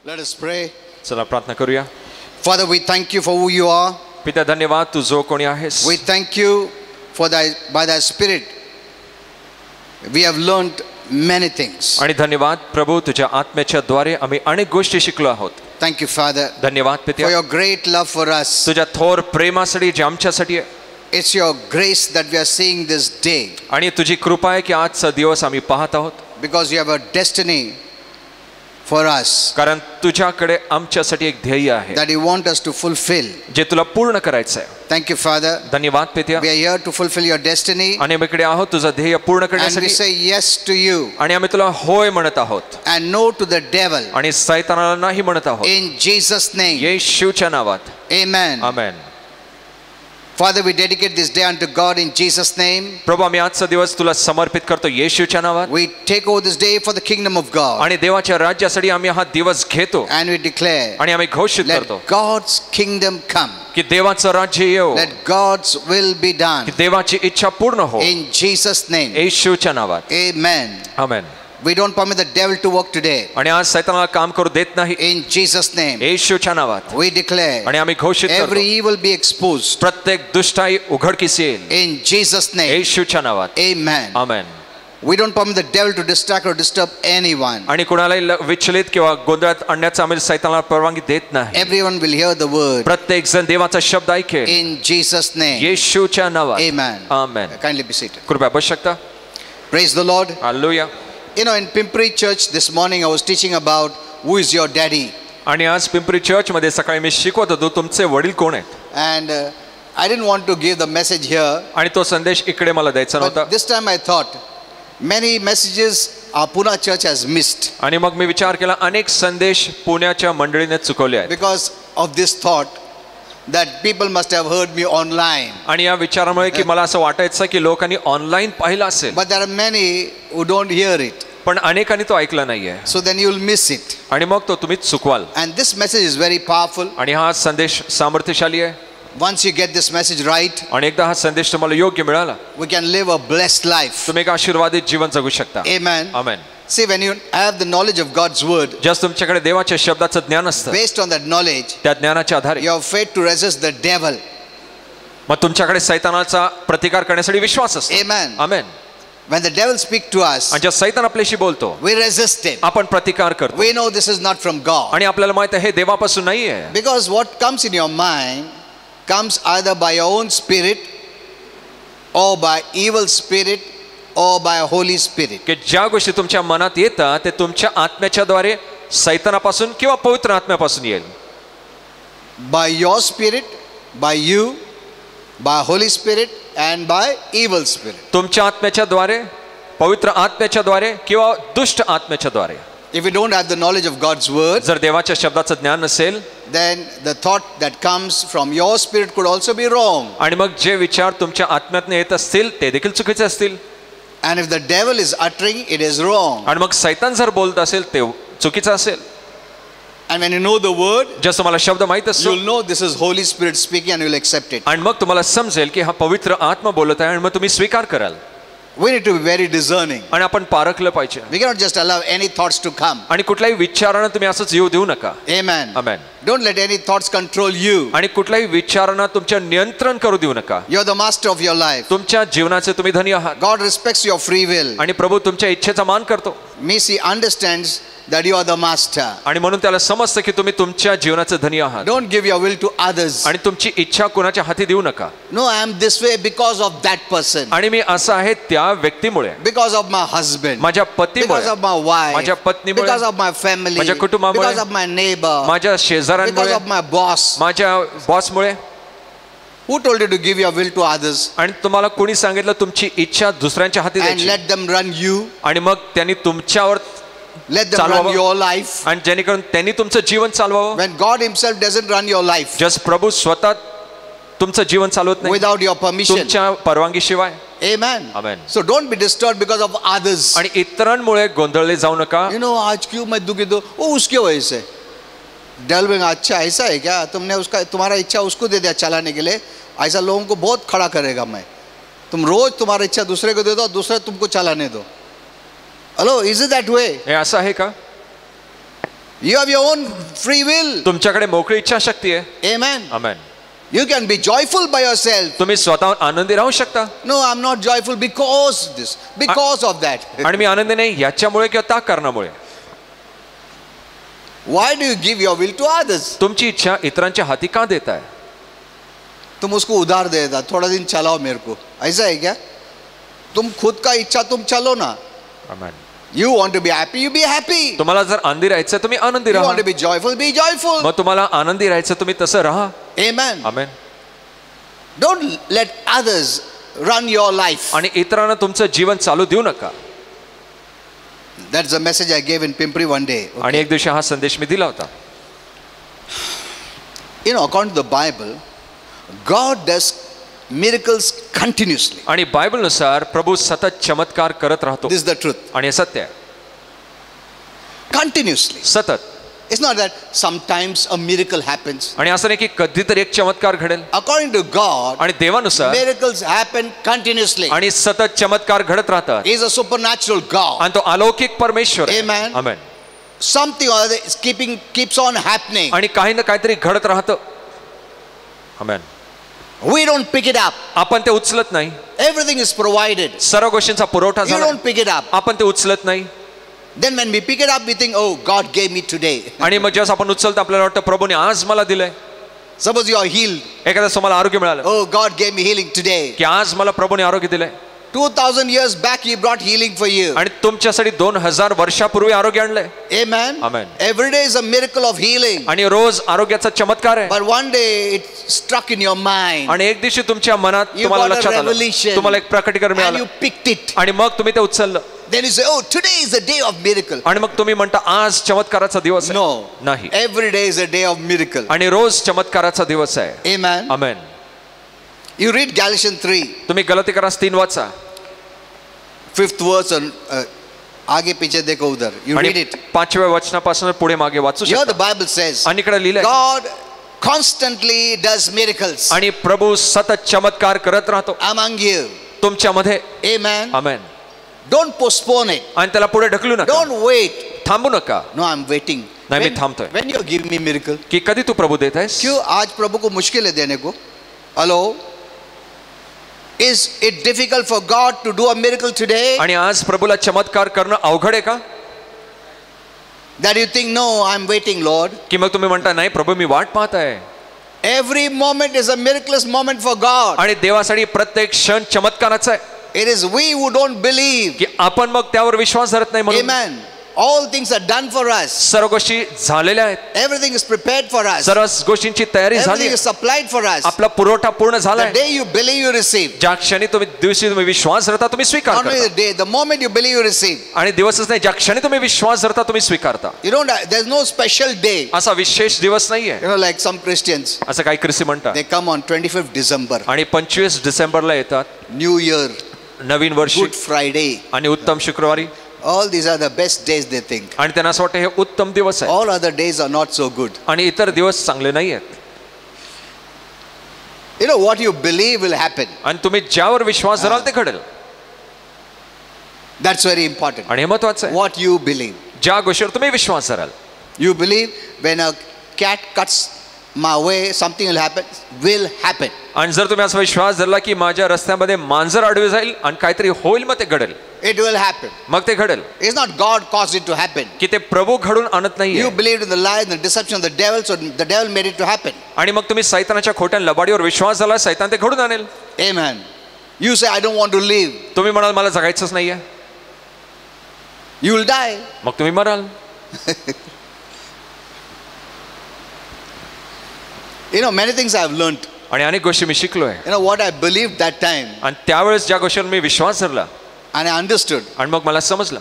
Let us pray. चला प्रार्थना करूया. Father, we thank you for who you are. पिता धन्यवाद तू जो कोणी आहेस. We thank you for by thy spirit we have learned many things. आणि धन्यवाद प्रभू तुझ्या आत्म्याच्या द्वारे आम्ही अनेक गोष्टी शिकलो आहोत. Thank you, Father, धन्यवाद for पिता your great love for us. तुझ्या थोर प्रेमासाठी जे आमच्यासाठी आहे. It's your grace that we are seeing this day, आणि तुझी कृपा आहे की आजचा दिवस आम्ही पाहत आहोत. because you have a destiny for us कारण तुझ्याकडे आमच्यासाठी एक ध्येय आहे that you want us to fulfill. जे तुला पूर्ण करायचं आहे. Thank you, Father. धन्यवाद पिता. We are here to fulfill your destiny, आणि आम्ही इकडे आहोत तुझं ध्येय पूर्ण and we करण्यासाठी. say yes to you आणि आम्ही तुला होय म्हणत आहोत and no to the devil. आणि सैतानाला नाही म्हणत आहोत. In Jesus' name, येशूच्या नावात amen. Amen. Father, we dedicate this day unto God in Jesus' name. प्रभू आम्ही आजचा दिवस तुला समर्पित करतो येशूच्या नावात. We take over this day for the kingdom of God, आणि देवाच्या राज्यासाठी आम्ही हा दिवस घेतो and we declare, आणि आम्ही घोषित let करतो God's kingdom come, की देवाचं राज्य येऊ, let God's will be done, की देवाची इच्छा पूर्ण हो in Jesus' name, येशूच्या नावात. amen. Amen. We don't permit the devil to work today, आणि आज सैतानाला काम करू देत नाही in Jesus' name. येशूच्या नावात. We declare आणि आम्ही घोषित every करतो evil be exposed, प्रत्येक दुष्टाई उघडकीस येईल in Jesus' name, येशूच्या नावात. amen. Amen. We don't permit the devil to distract or disturb anyone. आणि कोणालाही विचलित किंवा गोंधळात आणण्याचा आम्ही सैतानाला परवानगी देत नाही. Everyone will hear the word, प्रत्येक जण देवाचा शब्द ऐकेल in Jesus' name, येशूच्या नावात. amen. Amen. Kindly be seated. कृपया बस शकता. Praise the Lord. Hallelujah. You know, in Pimpri Church this morning I was teaching about who is your daddy, आणि आज पिंपरी चर्च मध्ये सकाळी मी शिकवत होतो तुमचे वडील कोण आहेत. and I didn't want to give the message here, आणि तो संदेश इकडे मला द्यायचा but नव्हता. this time I thought many messages our Pune church has missed आणि मग मी विचार केला अनेक संदेश पुण्याच्या मंडळीने चुकवले आहेत. because of this thought that people must have heard me online, आणि या विचारामुळे की मला असं वाटायचं की लोकांनी ऑनलाईन पाहिलं असेल but there are many who don't hear it, पण अनेकांनी तो ऐकला नाहीये. so then you'll miss it. आणि मग तो तुम्ही चुकवाल. And this message is very powerful. आणि हा संदेश सामर्थ्यशाली आहे. Once you get this message right, आणि एकदा हा संदेश तुम्हाला योग्य मिळाला we can live a blessed life. तुम्ही एक आशीर्वादित जीवन जगू शकता. Amen. Amen. See, when you have the knowledge of God's word, just तुमच्याकडे देवाच्या शब्दाचं ज्ञान असतं based on that knowledge, त्या ज्ञानाच्या आधारे you have faith to resist the devil. मग तुमच्याकडे सैतानाचा प्रतिकार करण्यासाठी विश्वास असतो. Amen. Amen. When the devil speaks to us, आणि जेव्हा सैतान आपल्याशी बोलतो we resist him. आपण प्रतिकार करतो. We know this is not from God. आणि आपल्याला माहित आहे हे देवापासून नाहीये. Because what comes in your mind comes either by your own spirit or by evil spirit or by Holy Spirit. की ज्या गोष्टी तुमच्या मनात येतात ते तुमच्या आत्म्याच्या द्वारे सैतानापासून किंवा पवित्र आत्म्यापासून येईल. By your spirit, by you, by Holy Spirit and by evil spirit. तुमच्या आत्म्याच्या द्वारे, पवित्र आत्म्याच्या द्वारे किंवा दुष्ट आत्म्याच्या द्वारे. If you don't have the knowledge of God's word, जर देवाच्या शब्दाचं ज्ञान नसेल then the thought that comes from your spirit could also be wrong. आणि मग जे विचार तुमच्या आत्म्यातून येत असतील ते देखील चुकीचे असतील. And if the devil is uttering, it is wrong. आणि मग सैतान जर बोलत असेल ते चुकीचं असेल. And when you know the word, जसं तुम्हाला शब्द माहित असतो you'll know this is Holy Spirit speaking and you'll accept it. आणि मग तुम्हाला समजेल की हा पवित्र आत्मा बोलत आहे आणि मग तुम्ही स्वीकार कराल. We need to be very discerning. आणि आपण पारखलं पाहिजे. We cannot just allow any thoughts to come. आणि कुठल्याही विचारांना तुम्ही असंच येऊ देऊ नका. Amen. Amen. Don't let any thoughts control you. आणि कुठल्याही विचारांना तुमच्या नियंत्रण करू देऊ नका. You're the master of your life. तुमच्या जीवनाचे तुम्ही धनी आहात. God respects your free will. आणि प्रभू तुमच्या इच्छेचा मान करतो. He understands that you are the master. आणि म्हणून त्याला समजतं की तुम्ही तुमच्या जीवनाचे धनी आहात. Don't give your will to others. आणि तुमची इच्छा कोणाच्या हाती देऊ नका. No, I am this way because of that person. आणि मी असं आहे त्या व्यक्तीमुळे, Because of my husband. माझ्या पतीमुळे, Because of my wife. माझ्या पत्नीमुळे, Because of my family. माझ्या कुटुंबामुळे, Because of my neighbor. माझ्या Because शेजाऱ्यांमुळे, of my boss. माझ्या बॉसमुळे. Who told you to give your will to others आणि तुम्हाला कोणी सांगितलं तुमची इच्छा दुसऱ्यांच्या हाती and द्यायची let them run you? आणि मग त्यांनी तुमच्यावर Let them चालवावं. run your life. आणि जेणेकरून त्यांनी तुमचं जीवन चालवावं. When God himself doesn't run your life just प्रभू स्वतः तुमचं जीवन चालवत नाही without your permission. तुमच्या परवानगीशिवाय. Amen. Amen. So don't be disturbed because of others. आणि इतरांमुळे गोंधळले जाऊ नका. You know, आज क्यों मैं दुखी तो वो उसके वजह से. डेल में अच्छा ऐसा है क्या, तुमने उसका तुम्हारा इच्छा उसको दे दिया चलाने के लिए, ऐसा लोगों को बहुत खड़ा करेगा मैं. तुम रोज तुम्हारा इच्छा दूसरे को दे दो, दूसरे तुमको चलाने दो. Hello, is it that way? हे असं आहे का? You have your own free will. तुमच्याकडे मोकळी इच्छा शक्ती आहे. Amen. Amen. You can be joyful by yourself. तुम्ही स्वतःहून आनंदी राहू शकता. No, I'm not joyful because this, because of that. आणि मी आनंदी नाही याच्यामुळे किंवा त्या कारणामुळे. Why do you give your will to others? तुमची इच्छा इतरांच्या हाती का देताय? तुम उसको उधार दे देता, थोड़ा दिन चलाओ मेरे को, ऐसा है क्या? तुम खुद का इच्छा तुम चलो ना. आमेन. You want to be happy, you be happy. तुम्हाला जर आनंदी राहायचं तुम्ही आनंदी You राहा. want to be joyful, be joyful. मग तुम्हाला आनंदी राहायचं तुम्ही तसं राहा. Amen. Amen. Don't let others run your life. आणि इतरांना तुमचं जीवन चालू देऊ नका. That's the message I gave in Pimpri one day. आणि एक दिवशी हा संदेश मी दिला होता. You know, according to the Bible, God does miracles continuously. आणि बायबलनुसार प्रभू सतत चमत्कार करत राहतो. This is the truth. आणि हे सत्य आहे. Continuously. सतत. It's not that sometimes a miracle happens. आणि असं नाही की कधीतरी एक चमत्कार घडेल. According to God, आणि देवानुसार miracles happen continuously. आणि सतत चमत्कार घडत राहतात. He is a supernatural God. आणि तो अलौकिक परमेश्वर आहे. Amen. Amen. Something or other is keeps on happening. आणि काही ना काहीतरी घडत राहतं. आमेन. We don't pick it up. आपण ते उचलत नाही. Everything is provided. सर्व गोष्टींचा पुरवठा You झाला. don't pick it up. आपण ते उचलत नाही. Then when we pick it up, we think, oh, God gave me today. आणि मग जेव्हा आपण उचलतो आपल्याला वाटतं प्रभूने आज मला दिलंय. Suppose you are healed. एखाद्या तुम्हाला आरोग्य मिळालं. Oh, God gave me healing today. की आज मला प्रभूने आरोग्य दिलंय. 2000 years back, He brought healing for you. आणि तुमच्यासाठी 2000 वर्षापूर्वी आरोग्य आणलंय. Amen. Amen. Every day is a miracle of healing. आणि रोज आरोग्याचा चमत्कार आहे. But one day it struck in your mind. आणि एक दिवशी तुमच्या मनात You तुम्हाला got a लक्षात आलं. revelation. तुम्हाला एक प्रकटीकरण And मिळालं. you picked it. आणि मग तुम्ही ते उचललं. Then you say, oh, today is the day of miracle. आणि मग तुम्ही म्हणता आज चमत्काराचा दिवस आहे. No. नाही. Every day is a day of miracle. आणि रोज चमत्काराचा दिवस आहे. Amen. Amen. You read Galatians 3, तुम्ही गलातीकरास 3 वाचा. 5th verse and आगे पीछे देखो उधर. You read आणि it. 5व्या वचनापासून पुढे मागे वाचू Here the शकता. Bible says, आणि इकडे लिहिलंय God constantly does miracles आणि प्रभू सतत चमत्कार करत राहतो among you. तुमच्यामध्ये. Amen. Amen. Don't postpone it. आणि त्याला पुढे ढकलू नका. Don't wait. थांबू नका. No, I'm waiting. नाही, मी थांबतोय. When you give me miracle. की कधी तू प्रभू देत आहेस? क्यों आज प्रभु को मुश्किल है देने को? Hello? Is it difficult for God to do a miracle today? आणि आज प्रभूला चमत्कार करणं अवघड आहे का? That you think, no, I'm waiting, Lord. की मग तुम्ही म्हणता नाही प्रभू मी वाट पाहत आहे. Every moment is a miraculous moment for God. आणि देवासाठी प्रत्येक क्षण चमत्काराचा आहे. It is we who don't believe. की आपण मग त्यावर विश्वास धरत नाही म्हणून. Amen. All things are done for us. सर्व गोष्टी झालेल्या आहेत. Everything is prepared for us. सर्व गोष्टींची तयारी झाली Everything is supplied for us. आपला पुरवठा पूर्ण The झालाय. day you believe, you receive. ज्या क्षणी तुम्ही विश्वास धरता तुम्ही स्वीकार Not only the करता. day, the moment you believe, you receive. आणि दिवसच नाही ज्या क्षणी तुम्ही विश्वास धरता तुम्ही स्वीकारता. You don't. There's no special day. असा विशेष दिवस नाहीये. You know, like some Christians, असं काही ख्रिस्ती म्हणतात. they come on 25th December, आणि 25 डिसेंबरला येतात. New Year, नवीन वर्ष Good Friday. आणि उत्तम शुक्रवारी. All these are the best days they think. आणि त्यांना असं वाटतं हे उत्तम दिवस आहे. All other days are not so good. आणि इतर दिवस चांगले नाही आहेत. You know what you believe will happen. आणि तुम्ही ज्यावर विश्वास धराल ते घडेल. That's very important. आणि हे महत्वाचं आहे. What you believe. ज्या गोष्टीवर तुम्ही विश्वास धराल. You believe when a cat cuts my way, something will happen. Will happen. आणि जर तुम्ही असा विश्वास धरला की माझ्या रस्त्यामध्ये मांजर आडवे जाईल आणि काहीतरी होईल मग ते घडेल. It will happen. मग ते घडेल. It's not God caused it to happen. की ते प्रभू घडून आणत नाहीये. You believed in the lie and the deception of the devil, so the devil made it to happen. आणि मग तुम्ही सैतानाच्या खोट्या लबाडीवर विश्वास झाला सैतान ते घडून आणेल. Amen. You say, I don't want to live. तुम्ही म्हणाल मला जगायचंच नाहीये. You will die. मग तुम्ही moral. You know, many things I have learned. आणि अनेक गोष्टी मी शिकलोय. You know what I believed that time, आणि त्यावेळेस ज्या गोष्टीवर मी विश्वास धरला and I understood आणि मग मला समजलं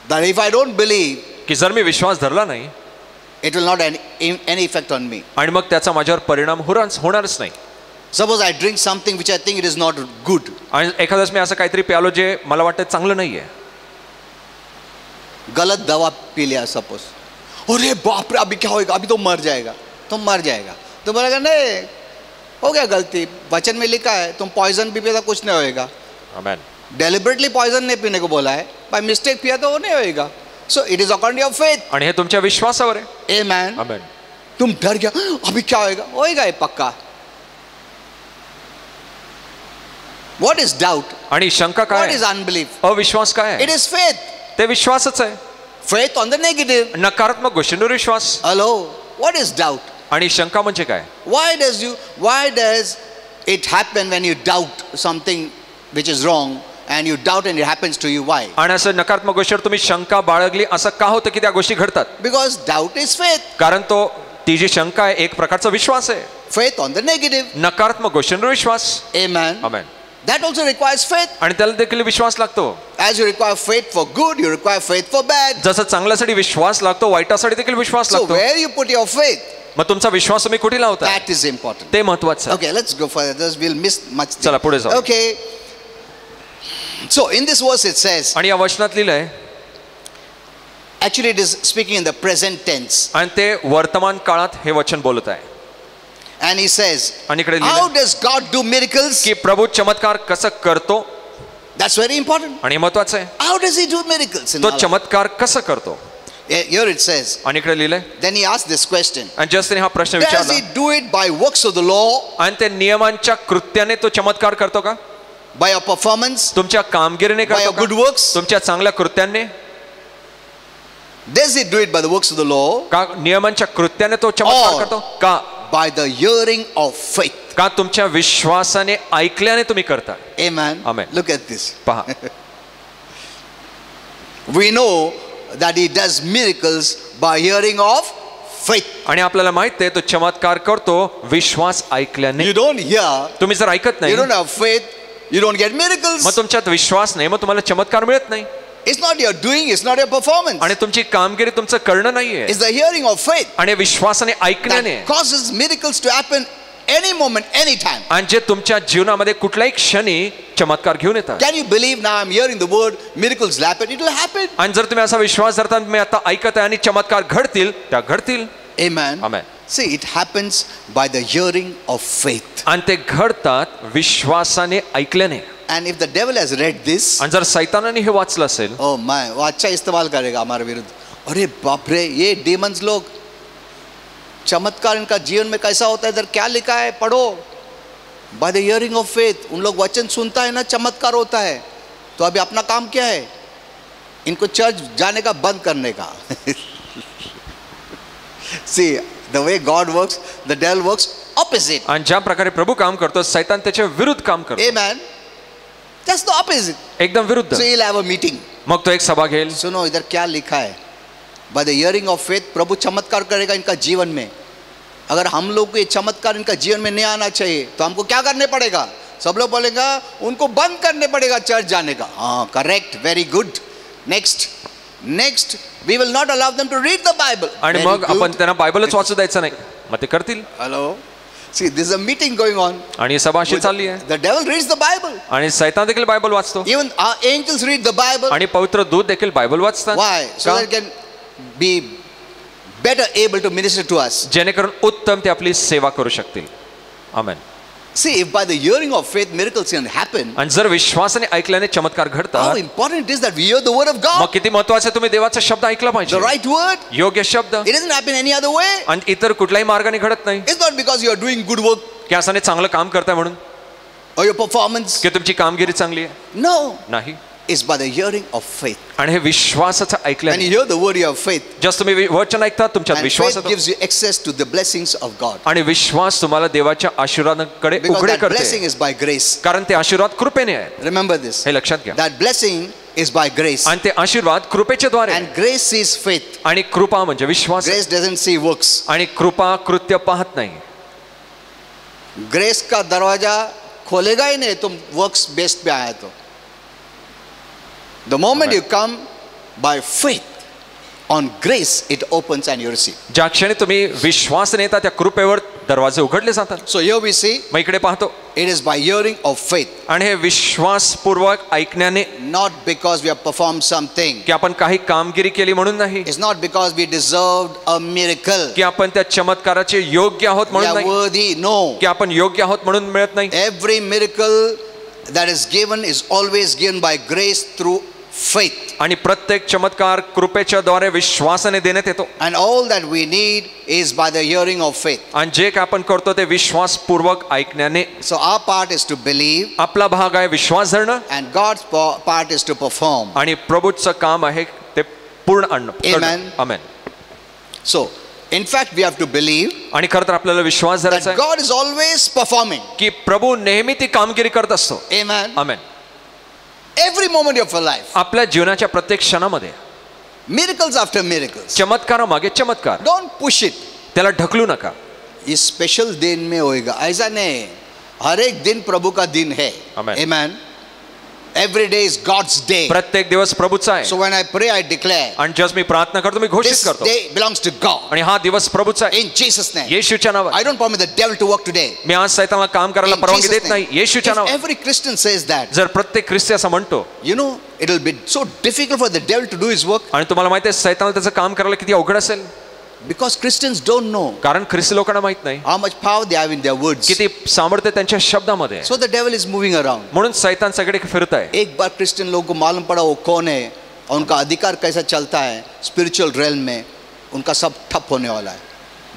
that if I don't believe, की जर मी विश्वास धरला नाही it will not have any effect on me. आणि मग त्याचा माझ्यावर परिणाम होणारच नाही. Suppose I drink something which I think it is not good. आणि एखाद्याच मी असं काहीतरी प्यालो जे मला वाटतं चांगलं नाहीये. गलत दवा पी लिया सपोज. अरे बाप रे, अभी क्या होएगा, अभी तो मर जाएगा. तुम मर जाएगा. तो बोलेगा नहीं, हो गया गलती, वचन में लिखा है तुम पॉइजन भी पिया तो कुछ नहीं होएगा. आमेन. डेलिबरेटली पॉइजन नहीं पीने को बोला है, बाय मिस्टेक पिया तो वो नहीं होएगा. So it is according to your faith. आणि हे तुमच्या विश्वासावर आहे. Amen. आमेन. तुम डर गया, अभी क्या होएगा? होएगा ये पक्का. What is doubt? आणि शंका काय What is आहे? unbelief? अविश्वास काय It आहे? is faith. ते विश्वासच आहे. Faith on the negative. नकारात्मक गोष्टींवर विश्वास. Hello. What is doubt? आणि शंका म्हणजे काय? Why does it happen when you doubt something which is wrong and you doubt and it happens to you? Why? आणि असं नकारात्मक गोष्टीवर तुम्ही शंका बाळगली असं का होतं की त्या गोष्टी घडतात? Because doubt is faith. कारण तो ती जी शंका आहे एक प्रकारचा विश्वास आहे. Faith on the negative. नकारात्मक गोष्टींवर विश्वास. Amen. Amen. That also requires faith. आणि त्याला देखील विश्वास लागतो. As you require faith for good, you require faith for bad. जसं चांगल्यासाठी विश्वास लागतो वाईटासाठी देखील विश्वास So लागतो. where you put your faith, मग तुमचा विश्वास तुम्ही कुठे लावता? that is important. ते महत्वाचं आहे. Okay, let's go further. This we'll miss much. चला पुढे जाऊ. Okay. So in this verse it says, आणि या वचनात लिहिलंय actually it is speaking in the present tense. आणि ते वर्तमान काळात हे वचन बोलत आहे. And he says, आणि इकडे how लिहिलंय does God do miracles? की प्रभू चमत्कार कसं करतो? That's very important. आणि महत्वाचं आहे How does he do miracles in तो our life? चमत्कार कसं करतो? Here it says, आणि इकडे लिहिलंय then he asked this question. आणि जस्टिन हा प्रश्न Does विचारला he do it by works of the law, आणि ते नियमांच्या कृत्याने तो चमत्कार करतो का? by your performance, तुमच्या कामगिरीने by करतो your good का? works? तुमच्या चांगल्या कृत्यांनी Does he do it by the works of the law, का? नियमांच्या कृत्याने तो चमत्कार Or- करतो का? by the hearing of faith? का तुमच्या विश्वासाने ऐकल्याने तुम्ही करता? Amen. Amen. Look at this. पहा We know that he does miracles by hearing of faith. आणि आपल्याला माहित आहे तो चमत्कार करतो विश्वास ऐकल्याने. You don't hear, तुम्ही जर ऐकत नाही you don't have faith, you don't get miracles. मग तुमच्यात विश्वास नाही मग तुम्हाला चमत्कार मिळत नाही. It's not your doing, it's not your performance. आणि तुमची कामगिरी तुमचं करणं नाहीये It's the hearing of faith आणि विश्वासाने ऐकण्याने that causes miracles to happen any moment, any time. आणि जे तुमच्या जीवनामध्ये कुठल्याही क्षणी चमत्कार घेऊन येतात. Can you believe now I'm hearing the word miracles will happen? It will happen. आणि जर तुम्ही असा विश्वास धरता मी आता ऐकत आहे आणि चमत्कार घडतील त्या घडतील. Amen. Amen. See, it happens by the hearing of faith. आणि ते घडतात विश्वासाने ऐकल्याने. And if the devil has read this, आणि जर सैतानाने हे वाचलं असेल oh my, वो अच्छा इस्तेमाल करेगा हमारे विरुद्ध. अरे बाप रे, ये demons लोग चमत्कार इनका जीवन में कैसा होता है, इधर क्या लिखा है पढ़ो. By the hearing of faith, उन लोग वचन सुनता है ना चमत्कार होता है. तो अभी अपना काम क्या है? इनको चर्च जाने का बंद करने का. See, the way God works, the devil works opposite. आणि ज्या प्रकारे प्रभू काम करतो सैतान त्याच्या विरुद्ध काम करतो. Amen. Just the opposite. एकदम विरुद्ध. So he'll have a meeting. मग तो एक सभा घेईल. सुनो इधर क्या लिखा है. By the hearing of faith, प्रभु चमत्कार करेगा इनका जीवन में. अगर हम लोग को ये चमत्कार इनका जीवन में नहीं आना चाहिए तो हमको क्या करने पड़ेगा? सब लोग बोलेगा उनको बंद करने पड़ेगा चर्च जाने का. हाँ, correct, very good. Next we will not allow them to read the Bible. आणि Very मग good. आपण त्यांना बायबलच वाचू द्यायचं नाही मग ते करतील. Hello. See, this is a meeting going on. आणि सभा अशी चालली आहे The devil reads the Bible. आणि सैतान देखील बायबल वाचतो Even our angels read the Bible. आणि पवित्र दूत देखील बायबल वाचतात. Why? So that can be better able to minister to us. जेणेकरून उत्तम ते आपली सेवा करू शकतील. आमेन. See, if by the hearing of faith miracles can happen, आणि जर विश्वासाने ऐकल्याने चमत्कार how घडतात important it is that we hear the word of मग God, किती महत्वाचं आहे तुम्ही देवाचा शब्द ऐकला the पाहिजे. right word. योग्य शब्द. It doesn't happen any other way. आणि इतर कुठल्याही मार्गाने घडत नाही It's not because you are doing good work की असाने चांगलं काम करताय म्हणून or your performance. की तुमची कामगिरी चांगली आहे. No, नाही. it's by the hearing of faith. आणि हे विश्वासाचं When you ऐकल्याने hear the word, you have faith. Just तुम्ही वचन ऐकता तुमच्यात And विश्वास faith येतो gives you access to the blessings of God. आणि विश्वास तुम्हाला देवाच्या आशीर्वादाकडे Because उघडे that blessing करते is by grace. कारण ते आशीर्वाद कृपेने आहे. Remember this. हे लक्षात घ्या. That blessing is by grace. आणि ते आशीर्वाद कृपेच्या द्वारे And grace sees faith. आणि कृपा म्हणजे विश्वास आहे. Grace doesn't see works. आणि कृपा कृत्य पाहत नाही. ग्रेस का दरवाजा खोलेगा ही नहीं तुम वर्क्स बेस्ड पे आया तो. The moment you come by faith on grace, it opens and you receive. ज्या क्षणी तुम्ही विश्वासाने येता त्या कृपेवर दरवाजे उघडले जातात. So here we see मग इकडे पाहतो it is by hearing of faith, आणि हे विश्वासपूर्वक ऐकण्याने not because we have performed something. की आपण काही कामगिरी केली म्हणून नाही It's not because we deserved a miracle. की आपण त्या चमत्काराचे योग्य आहोत We म्हणून are नाही worthy. No. की आपण योग्य आहोत म्हणून मिळत नाही. Every miracle that is given is always given by grace through faith. आणि प्रत्येक चमत्कार कृपेच्या द्वारे विश्वासाने देण्यात येतो. And all that we need is by the hearing of faith. आणि जे काय आपण करतो ते विश्वासपूर्वक ऐकण्याने. So our part is to believe, आपला भाग आहे विश्वास धरणं, and God's part is to perform. आणि प्रभूचं काम आहे ते पूर्ण आणणं. Amen. Amen. So in fact we have to believe आणि खरं तर आपल्याला विश्वास धरायचा that आहे God is always performing. की प्रभू नेहमी ती कामगिरी करत असतो. Amen. Amen. Every moment of your life, आपल्या जीवनाच्या प्रत्येक क्षणामध्ये miracles after miracles. चमत्कारामागे चमत्कार. Don't push it. त्याला ढकलू नका. इस स्पेशल दिन में होएगा, ऐसा नहीं. हर एक दिन प्रभू का दिन है. Amen. Amen. Every day is God's day. प्रत्येक दिवस प्रभूचा आहे. So when I pray, I declare आणि जस मी प्रार्थना करतो मी घोषित this करतो day belongs to God. आणि हा दिवस प्रभूचा आहे In Jesus' name. येशूच्या नावात. I don't permit the devil to work today. मी आज सैतानाला काम करायला In परवानगी Jesus' देत नाही name. येशूच्या If नावात. every Christian says that, जर प्रत्येक ख्रिस्ती असं म्हणतो, you know, it will be so difficult for the devil to do his work, आणि तुम्हाला माहिती आहे सैतानाला त्याचं काम करायला किती अवघड असेल. because Christians don't know कारण ख्रिस्ती लोकांना माहित नाही how much power they have in their words. किती सामर्थ्य त्यांच्या शब्दामध्ये आहे. So the devil is moving around. म्हणून सैतान सगळे फिरत आहे. एक बार क्रिश्चियन लोगों को मालूम पड़ा वो कौन है और उनका अधिकार कैसा चलता है स्पिरिचुअल रेल में, उनका सब ठप होने वाला है.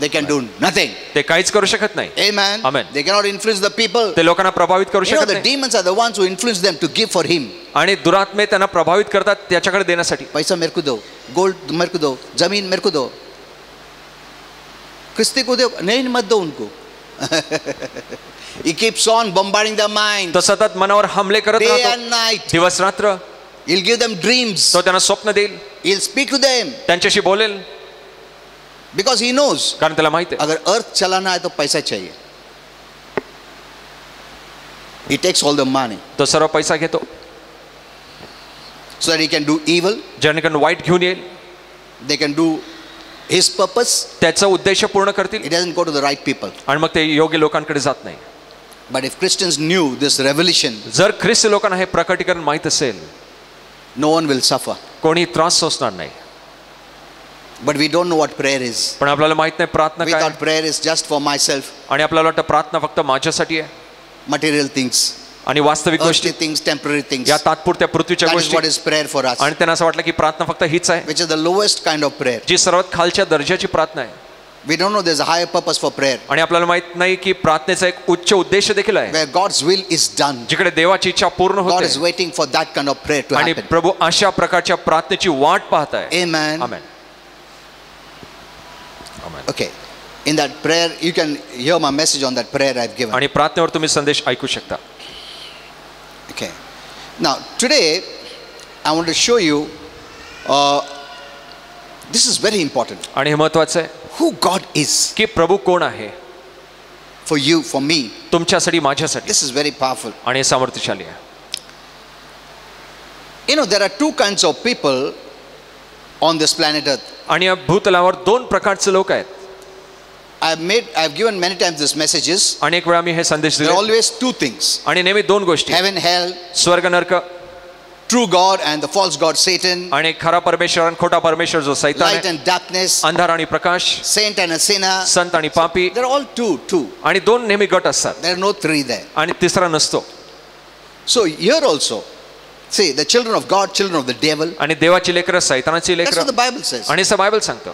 They can do nothing. ते काहीच करू शकत नाही. Amen. Amen. They cannot influence the people. ते लोकांना प्रभावित करू You know, शकत the नाही. demons are the ones who influence them to give for him. आणि दुरात्मे त्यांना प्रभावित करतात त्याच्याकडे देण्यासाठी. पैसा मेरे को दो, गोल्ड मेरे को दो, जमीन मेरे को दो. क्रिस्ती को दो, नहीं मत दो उनको. He keeps on bombarding their mind तो सतत मनावर हमले करत day राहतो and night. दिवस रात्र. He'll give them dreams. तो त्यांना स्वप्न देईल, He'll speak to them त्यांच्याशी बोलेल, because he knows कारण त्याला माहिती आहे अगर अर्थ चलाना है तो पैसा चाहिए. He takes all the money तो सर्व पैसा घेतो so that he can do evil. ज्यानेकडून वाईट घेऊन येईल, They can do his purpose. त्याचा उद्देश पूर्ण करतील It doesn't go to the right people. आणि मग ते योग्य लोकांकडे जात नाही. But if Christians knew this revelation, जर ख्रिस्ती लोकांना हे प्रकटीकरण माहित असेल, no one will suffer. कोणी त्रास सोसणार नाही. But we don't know what prayer is. पण आपल्याला माहित नाही प्रार्थना We काय thought prayer is just for myself, आणि आपल्याला वाटतं प्रार्थना फक्त माझ्यासाठी आहे material things, आणि वास्तविक गोष्टी earthly things, temporary things. या तात्पुरत्या पृथ्वीच्या That is गोष्टी. what is prayer for us, आणि त्यांना असं वाटलं की प्रार्थना फक्त हीच आहे, which is the lowest kind of prayer. जी सर्वात खालच्या दर्जाची प्रार्थना आहे. We don't know there's a higher purpose for prayer, आणि आपल्याला माहित नाही की प्रार्थनेचा एक उच्च उद्देश देखील आहे, where God's will is done. जिकडे देवाची इच्छा पूर्ण God होते is waiting for that kind of prayer to आणि happen. प्रभू अशा प्रकारच्या प्रार्थनेची वाट पाहत आहे. Amen. Amen. Amen. Okay. In that prayer, you can hear my message on that prayer I've given. आणि प्रार्थनेवर तुम्ही संदेश ऐकू शकता. Okay. Now, today, I want to show you, this is very important, आणि हे महत्वाचं आहे who God is की प्रभू कोण आहे for you, for me. तुमच्यासाठी, माझ्यासाठी. This is very powerful. आणि हे सामर्थ्यशाली आहे. You know, there are two kinds of people on this planet Earth. आणि या भूतलावर दोन प्रकारचे लोक आहेत. I've given many times these messages. अनेक वेळा मी हे संदेश There are दिले always two things: आणि नेहमी दोन गोष्टी, heaven, hell, स्वर्ग नरक, true God and the false God, Satan, आणि खरा परमेश्वर आणि खोटा परमेश्वर जो सैतान light आहे, and darkness, अंधार आणि प्रकाश, saint and a sinner. संत आणि पापी. They're all two. आणि दोन नेहमी गट असतात There are no three there. आणि तिसरा नसतो. So here also, see, the children of God, children of the devil. आणि देवाची लेकरं सैतानाची That's what the लेकरं, Bible says. आणि असं बायबल सांगतं.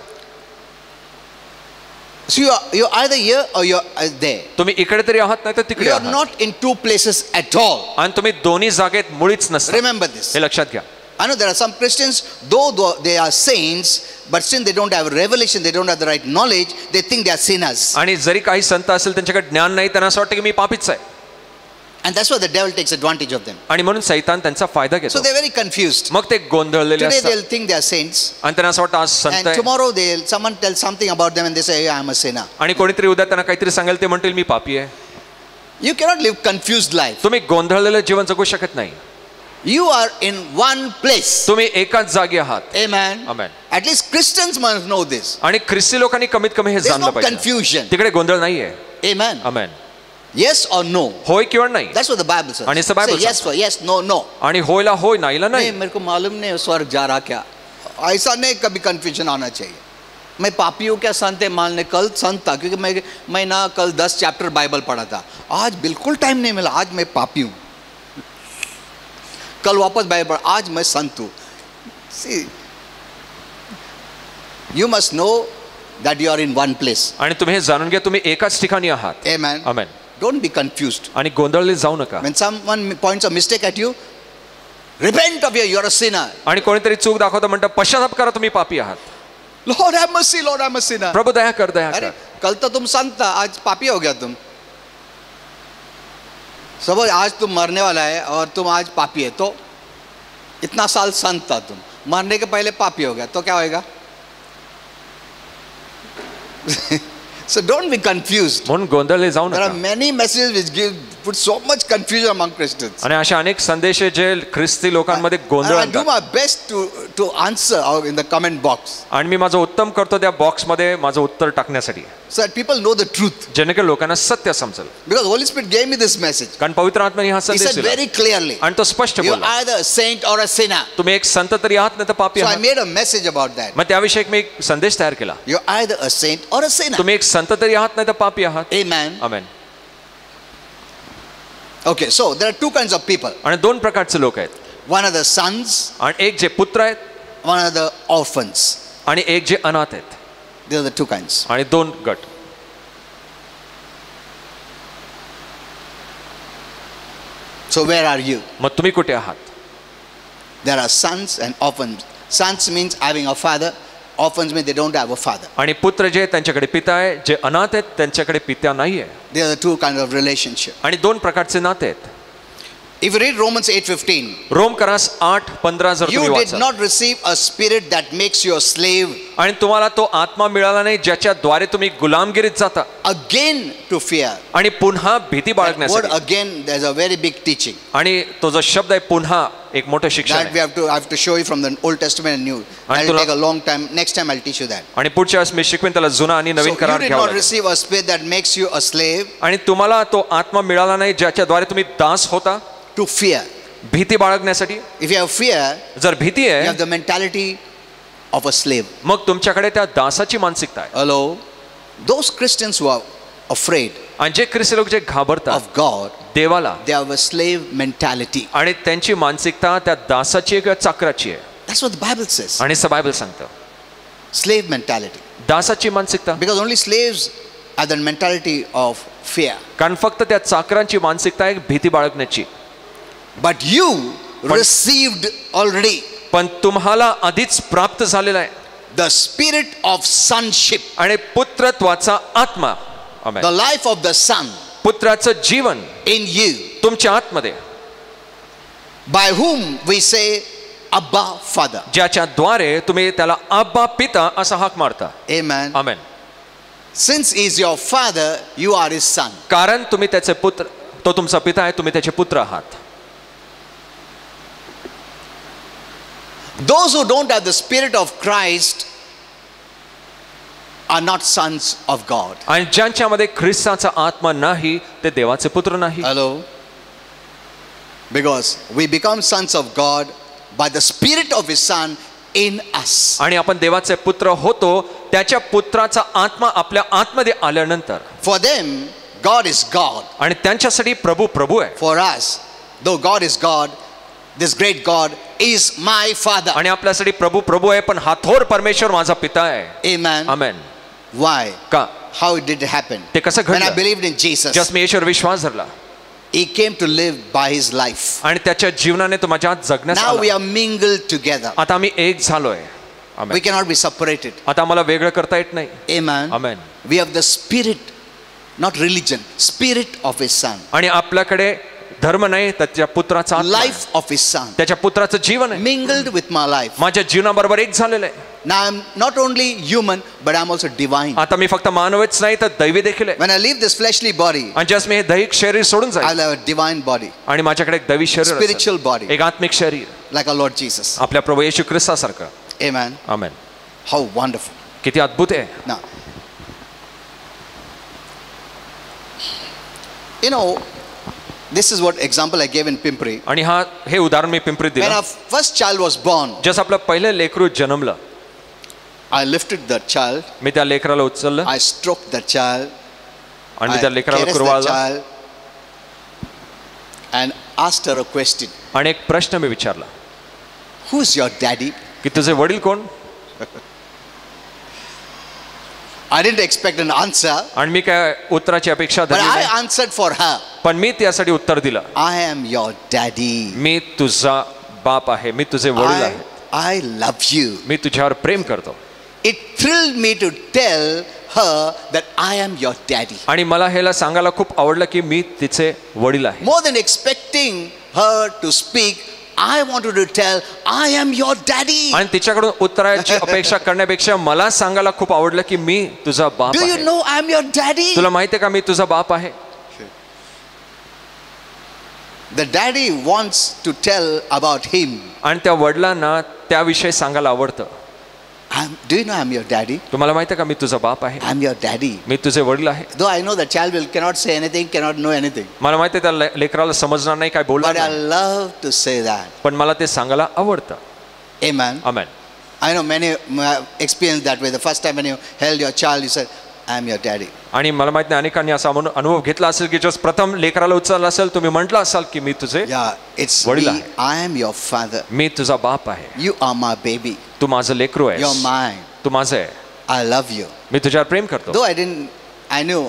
So you're either here or you're there. तुम्ही इकडे तरी आहात नाही तर तिकडे You're आहात, not in two places at all. आणि तुम्ही दोन्ही जागेत मुळीच नसता. Remember this. हे लक्षात घ्या. I know there are some Christians, though they are saints, but still they don't have revelation, they don't have the right knowledge, they think they are sinners. आणि जरी काही संत असेल त्यांच्याकडे ज्ञान नाही, त्यांना असं वाटतं की मी पापीच आहे, And that's why the devil takes advantage of them. आणि म्हणून सैतान त्यांचा फायदा So घेतो. they're very confused. मग ते गोंधळलेले Today असतात they'll think they are saints, आणि त्यांना असं वाटतं आज संत and आहे, tomorrow someone tells something about them and they say, hey, I'm a sinner. आणि कोणीतरी उद्या त्यांना काहीतरी सांगेल ते म्हणतील मी पापी आहे. You cannot live confused life. तुम्ही गोंधळलेलं जीवन जगू शकत नाही. You are in one place. तुम्ही एकाच जागी आहात. Amen. Amen. At least Christians must know this. आणि ख्रिस्ती लोकांनी कमीत कमी हे There's जाणलं no पाहिजे. confusion. तिकडे गोंधळ नाहीये. Amen. Amen. Yes or no? होय किंवा नाही. That's what the Bible says. And it's the Bible Say yes says. for yes, no, no. आणि होयला होय नाहीला नहीं, नाही. मेरे को मालूम नहीं स्वर्ग जा रहा क्या. ऐसा नहीं कभी कंफ्यूजन आना चाहिए. मैं पापी हूँ क्या संत है मानने. कल संत था क्योंकि मैं ना कल 10 चैप्टर बाइबल पढ़ा था. आज बिल्कुल टाइम नहीं मिला. आज मैं पापी हूँ. कल वापस बाइबल पढ़, आज मैं संत हूँ. See, you must know that you are in one place. आणि तुम्ही हे जाणून घ्या, तुम्ही एकाच ठिकाणी आहात. Amen. Amen. Don't be confused. आणि गोंधळले जाऊ नका. When someone points a mistake at you, repent of you are a sinner. आणि कोणीतरी चूक दाखवतं म्हणतं पश्चाताप करा, तुम्ही पापी आहात. Lord have mercy, Lord have mercy. प्रभु दया कर, दया अरे कर. कल तो तुम संत था, आज पापी हो गया तुम. सपोज आज तुम मरने वाला है और तुम आज पापी है, तो इतना साल संत था तुम, मरने के पहले पापी हो गया, तो क्या होएगा? So don't be confused. म्हणून गोंधळले जाऊ There are नका. many messages which put so much confusion among Christians. आणि अशा अनेक संदेश आहे जे ख्रिस्ती लोकांमध्ये गोंधळ And I do आणतात. my best to answer in the comment box आणि मी माझं उत्तम करतो त्या बॉक्समध्ये माझं उत्तर टाकण्यासाठी, so that people know the truth. जेणेकरून लोकांना सत्य समजेल. Because Holy Spirit gave me this message. कारण पवित्र आत्म्याने हा He संदेश said दिला very clearly, आणि तो स्पष्ट you are बोलला, either a saint or a sinner. तुम्ही एक संत तरी आहात नाही तर पापी So I आहात. made a message about that. मग त्याविषयी मी एक संदेश तयार केला. You're either a saint or a sinner. तुम्ही एक संत तरी आहात नाही तर पापी आहात. Amen. Amen. Okay, so there are two kinds of people. आणि दोन प्रकारचे लोक आहेत. One are the sons, आणि एक जे पुत्र आहेत one are the orphans. आणि एक जे अनाथ आहेत. These are the two kinds. आणि दोन गट. So where are you? मग तुम्ही कुठे आहात? There are sons and orphans. Sons means having a father. Orphans means they don't have a father. आणि पुत्र जे आहेत त्यांच्याकडे पिता आहे, जे अनाथ आहेत त्यांच्याकडे पिता नाही आहे. They are the two kinds of relationship. आणि दोन प्रकारचे नाते आहेत. If you read Romans 8:15, Rome करास 8:15 जर you तुम्ही did वाचा, not receive a spirit that makes you a slave आणि तुम्हाला तो आत्मा मिळाला नाही ज्याच्याद्वारे तुम्ही गुलामगिरीत जाता, again to fear. आणि पुन्हा भीती That word बाळगण्यासाठी. again, there's a very big teaching आणि तो जो शब्द आहे पुन्हा, एक मोठं शिक्षण that we आहे. I have to show you from the Old Testament and New. That will take a long time. Next time I'll teach you that. आणि पुढच्या वेळेस मी शिकवेन त्याला जुना आणि So नवीन you करार did घ्यावा not लागेल. receive a spirit that makes you a slave आणि तुम्हाला तो आत्मा मिळाला नाही ज्याच्याद्वारे तुम्ही दास होता, to fear. भीती बाळगण्यासाठी. If you have fear, जर भीती you आहे have the mentality of a slave. मग तुमच्याकडे त्या दासाची मानसिकता आहे. Hello? Those Christians who are afraid आणि जे ख्रिस्ती लोक जे घाबरतात of God, देवाला, they have a slave mentality. आणि त्यांची मानसिकता त्या दासाची आहे किंवा चाकराची आहे. That's what the Bible says. आणि असं बायबल सांगतं, Slave mentality. दासाची मानसिकता. Because only slaves have the mentality of fear. कारण फक्त त्या चाकरांची मानसिकता आहे भीती बाळगण्याची. But you received already पण तुम्हाला आधीच प्राप्त झालेला आहे the spirit of sonship, आणि पुत्रत्वाचा आत्मा. आमेन. the life of the Son पुत्राचं Jeevan in you, तुमच्या आतमध्ये, by whom we say, Abba, Father. ज्याच्याद्वारे तुम्ही त्याला आब्बा पिता असा हाक मारता. Amen. Amen. Since he is your father, you are his son. कारण तुम्ही त्याचे पुत्र, तो तुमचा पिता आहे, तुम्ही त्याचे पुत्र आहात. Those who don't have the spirit of Christ are not sons of God. आणि ज्यांच्यामध्ये ख्रिस्ताचा आत्मा नाही ते देवाचे पुत्र नाही. Hello? Because we become sons of God by the spirit of his son in us. आणि आपण देवाचे पुत्र होतो त्याच्या पुत्राचा आत्मा आपल्या आतमध्ये आल्यानंतर. For them, God is God. आणि त्यांच्यासाठी प्रभू प्रभू आहे. For us, though God is God, this great God is my father. आणि आपल्यासाठी प्रभू प्रभू आहे, पण हा थोर परमेश्वर माझा पिता आहे. Amen. आमेन. Why? का? How did it happen? ते कसं When I घडलं? believed in Jesus, जस्ट मी येशूवर विश्वास धरला he came to live by his life. आणि त्याच्या जीवनाने तो माझ्या आत जगण्यास Now we आला. are mingled together. आता आम्ही एक झालोय. We amen. cannot be separated. आता आम्हाला वेगळं करता येत नाही. Amen. Amen. We have the spirit, not religion, spirit of his son. आणि आपल्याकडे धर्म नाही, त्याच्या पुत्राचा आत्मा आहे. Life of his son. त्याच्या पुत्राचं जीवन आहे, Mingled with my life. माझ्या जीवनाबरोबर एक झालेलं आहे. Now I'm not only human, but I'm also divine. आता मी फक्त मानवच नाही तर दैवी देखील आहे. When I leave this fleshly body, आणि जस्ट मी हे दैहिक शरीर सोडून जाईल I'll have a divine body, आणि माझ्याकडे एक दैवी शरीर असेल. spiritual body, एक आत्मिक शरीर like our Lord Jesus. आपल्या प्रभू येशू ख्रिस्तासारखं. Amen. आमेन. How wonderful. किती अद्भुत आहे. Now, you know, this is what example I gave in Pimpri. आणि हे उदाहरण मी पिंपरीत When दिलं. our first child was born, जसं आपलं पहिलं लेकरू जन्मलं, I lifted that child, मी त्या लेकराला उचललं I stroked that child, आणि मी I त्या लेकराला caressed that कुरवाळलं child, and asked her a question. आणि एक प्रश्न मी विचारला Who's your daddy? की तुझे वडील कोण. I didn't expect an answer, आणि मी काय उत्तराची अपेक्षा but धरली I नाही. answered for her. पण मी त्यासाठी उत्तर दिलं, I am your daddy. मी तुझा बाप आहे, मी तुझे वडील आहे, I love you. मी तुझ्यावर प्रेम करतो. It thrilled me to tell her that I am your daddy. आणि मला ह्याला सांगायला खूप आवडलं की मी तिचे वडील आहे. More than expecting her to speak, I wanted to tell, I am your daddy. आणि तिच्याकडून उत्तराची अपेक्षा करण्यापेक्षा मला सांगायला खूप आवडलं की मी तुझा बाप Do you आहे. know I am your daddy? तुला माहिती आहे का मी तुझा बाप आहे. The daddy wants to tell about him. आणि त्या वडिलांना त्याविषयी सांगायला आवडतं. Do you know I am your daddy? तुम्हाला माहिती आहे का मी तुझा बाप आहे, I am your daddy. मी तुझे वडील आहे. Though I know the child cannot say anything, cannot know anything. मला माहिती आहे त्या लेकराला समजणार नाही, काय बोलणार But I नाही, love to say that. पण मला ते सांगायला आवडतं. Amen. Amen. I know many have experienced that way. The first time when you held your child, you said, I am your daddy. आणि मला माहिती नाही अनेकांनी असा अनुभव घेतला असेल की जस प्रथम लेकराला उचलला असेल तुम्ही म्हटलं असाल की मी तुझे Yeah, it's वडील me. आहे. I am your father. मी तुझा बाप आहे, You are my baby. तू माझं लेकरू You're आहेस, mine. तू माझं आहे, I love you. मी तुझ्यावर प्रेम करतो. Though I knew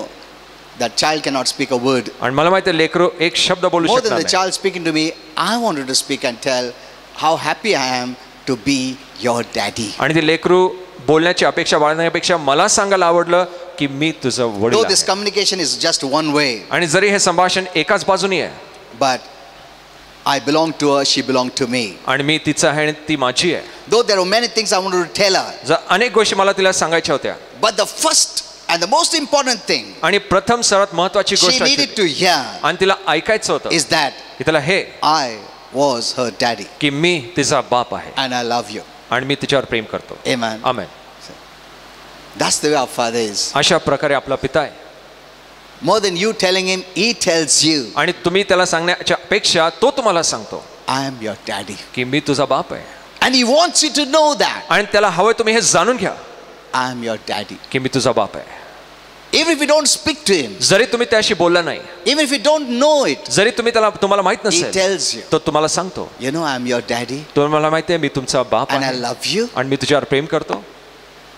that child cannot speak a word. आणि मला माहिती आहे लेकरू एक शब्द बोलू More शकणार than the नाही. child speaking to me, I wanted to speak and tell how happy I am to be your daddy. आणि ते लेकरू बोलण्याची अपेक्षा बाळगण्यापेक्षा मला सांगायला आवडलं की मी तुझं वडील Though this आहे. communication is just one way, आणि जरी हे संभाषण एकाच बाजूनी आहे but I belong to her, she belonged to me. आणि मी तिचं आहे आणि ती माझी आहे. Though there were many things I wanted to tell her, जर अनेक गोष्टी मला तिला सांगायच्या होत्या, but the first and the most important thing आणि प्रथम सर्वात महत्वाची she गोष्ट अशी needed होती, to hear आणि तिला ऐकायचं होतं is that की तिला हे I was her daddy की मी तिचा बाप आहे and I love you. आणि मी तिच्यावर प्रेम करतो. Amen. Amen. That's the way our Father is. अशा प्रकारे आपला पिता आहे. More than you telling him, he tells you, आणि तुम्ही त्याला सांगण्याच्या अपेक्षा तो तुम्हाला सांगतो I am your daddy. की मी तुझा बाप आहे. And he wants you to know that आणि त्याला हवंय तुम्ही हे जाणून घ्या I am your daddy. की मी तुझा बाप आहे. Even if you don't speak to him, जरी तुम्ही त्याशी बोलला नाही, even if you don't know it, जरी तुम्हाला माहित he नसेल, tells you, तो तुम्हाला सांगतो you know, I am your daddy तुम्हाला माहिती आहे मी तुमचा बाप and I आहे love you. आणि मी तुझ्यावर प्रेम करतो.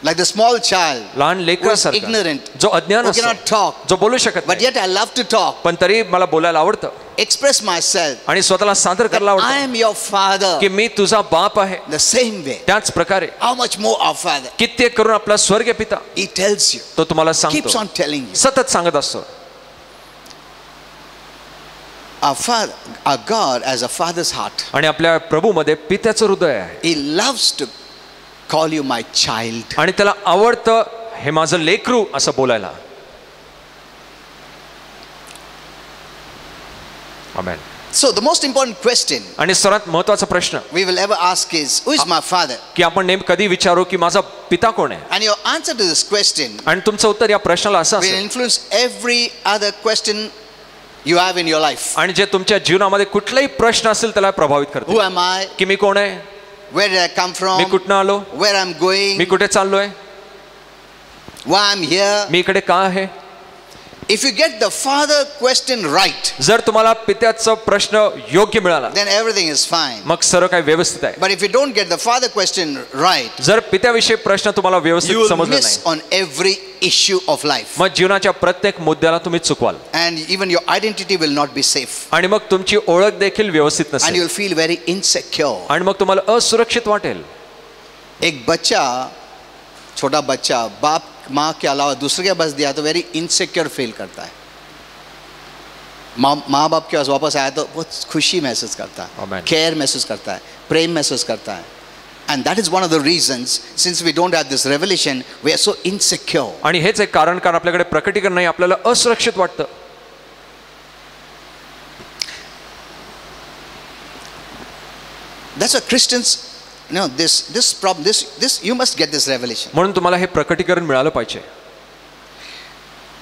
Like the small child लहान who is लेकरासारखा ignorant, जो अज्ञान who असतो, cannot talk, जो बोलू शकत but नाही, yet I love to talk, पण तरी मला बोलायला आवडतं express myself आणि स्वतःला सादर that करायला I आवडतं am your father. की मी तुझा बाप आहे. The same way, त्याच प्रकारे how much more our Father? कित्येक करून आपला स्वर्गीय पिता He tells you, तो तुम्हाला keeps सांगतो, on telling you. सतत सांगत असतो. Our Father, our God has a father's heart. आणि आपल्या प्रभूमध्ये पित्याचं हृदय आहे He loves to call you my child. आणि त्याला आवडतं हे माझं लेकरू असं बोलायला. आमेन. So the most important question आणि सर्वात महत्वाचा प्रश्न we will ever ask is, who is my father? की आपण नेम कधी विचारू की माझा पिता कोण आहे. And your answer to this question आणि तुमचं उत्तर या प्रश्नाला असं will असेल influence every other question you have in your life. आणि जे तुमच्या जीवनामध्ये कुठलाही प्रश्न असेल त्याला प्रभावित Who करते am I? की मी कोण आहे, Where did I come me from? कुठनं आलो, Where I'm going? मी कुठे चाललोय, Why I'm here? मी इकडे का आहे. If you get the father question right, जर तुम्हाला पित्याचा प्रश्न योग्य मिळाला then everything is fine. मग सर्व काही व्यवस्थित आहे. But if you don't get the father question right, जर पित्याविषयी प्रश्न तुम्हाला you व्यवस्थित will समजला miss नाही on every issue of life. मग जीवनाच्या प्रत्येक मुद्द्याला तुम्ही चुकवाल And even your identity will not be safe. आणि मग तुमची ओळख देखील व्यवस्थित And नसेल you'll feel very insecure. आणि मग तुम्हाला असुरक्षित वाटेल. एक बच्चा, छोटा बच्चा बाप माँ के अलावा दूसरे के पास दिया तो वेरी इनसिक्योर फील करता है. माँ बाप के पास वापस आया तो बहुत खुशी महसूस करता है, Amen. केयर महसूस करता है, प्रेम महसूस करता है. And that is one of the reasons, since we don't have this revelation, we are so insecure. आणि हेच एक कारण आपल्याकडे प्रकटीकरण नाही, आपल्याला असुरक्षित वाटतं. That's why Christians, this problem, this you must get this revelation. म्हणून तुम्हाला हे प्रकटीकरण मिळालं पाहिजे.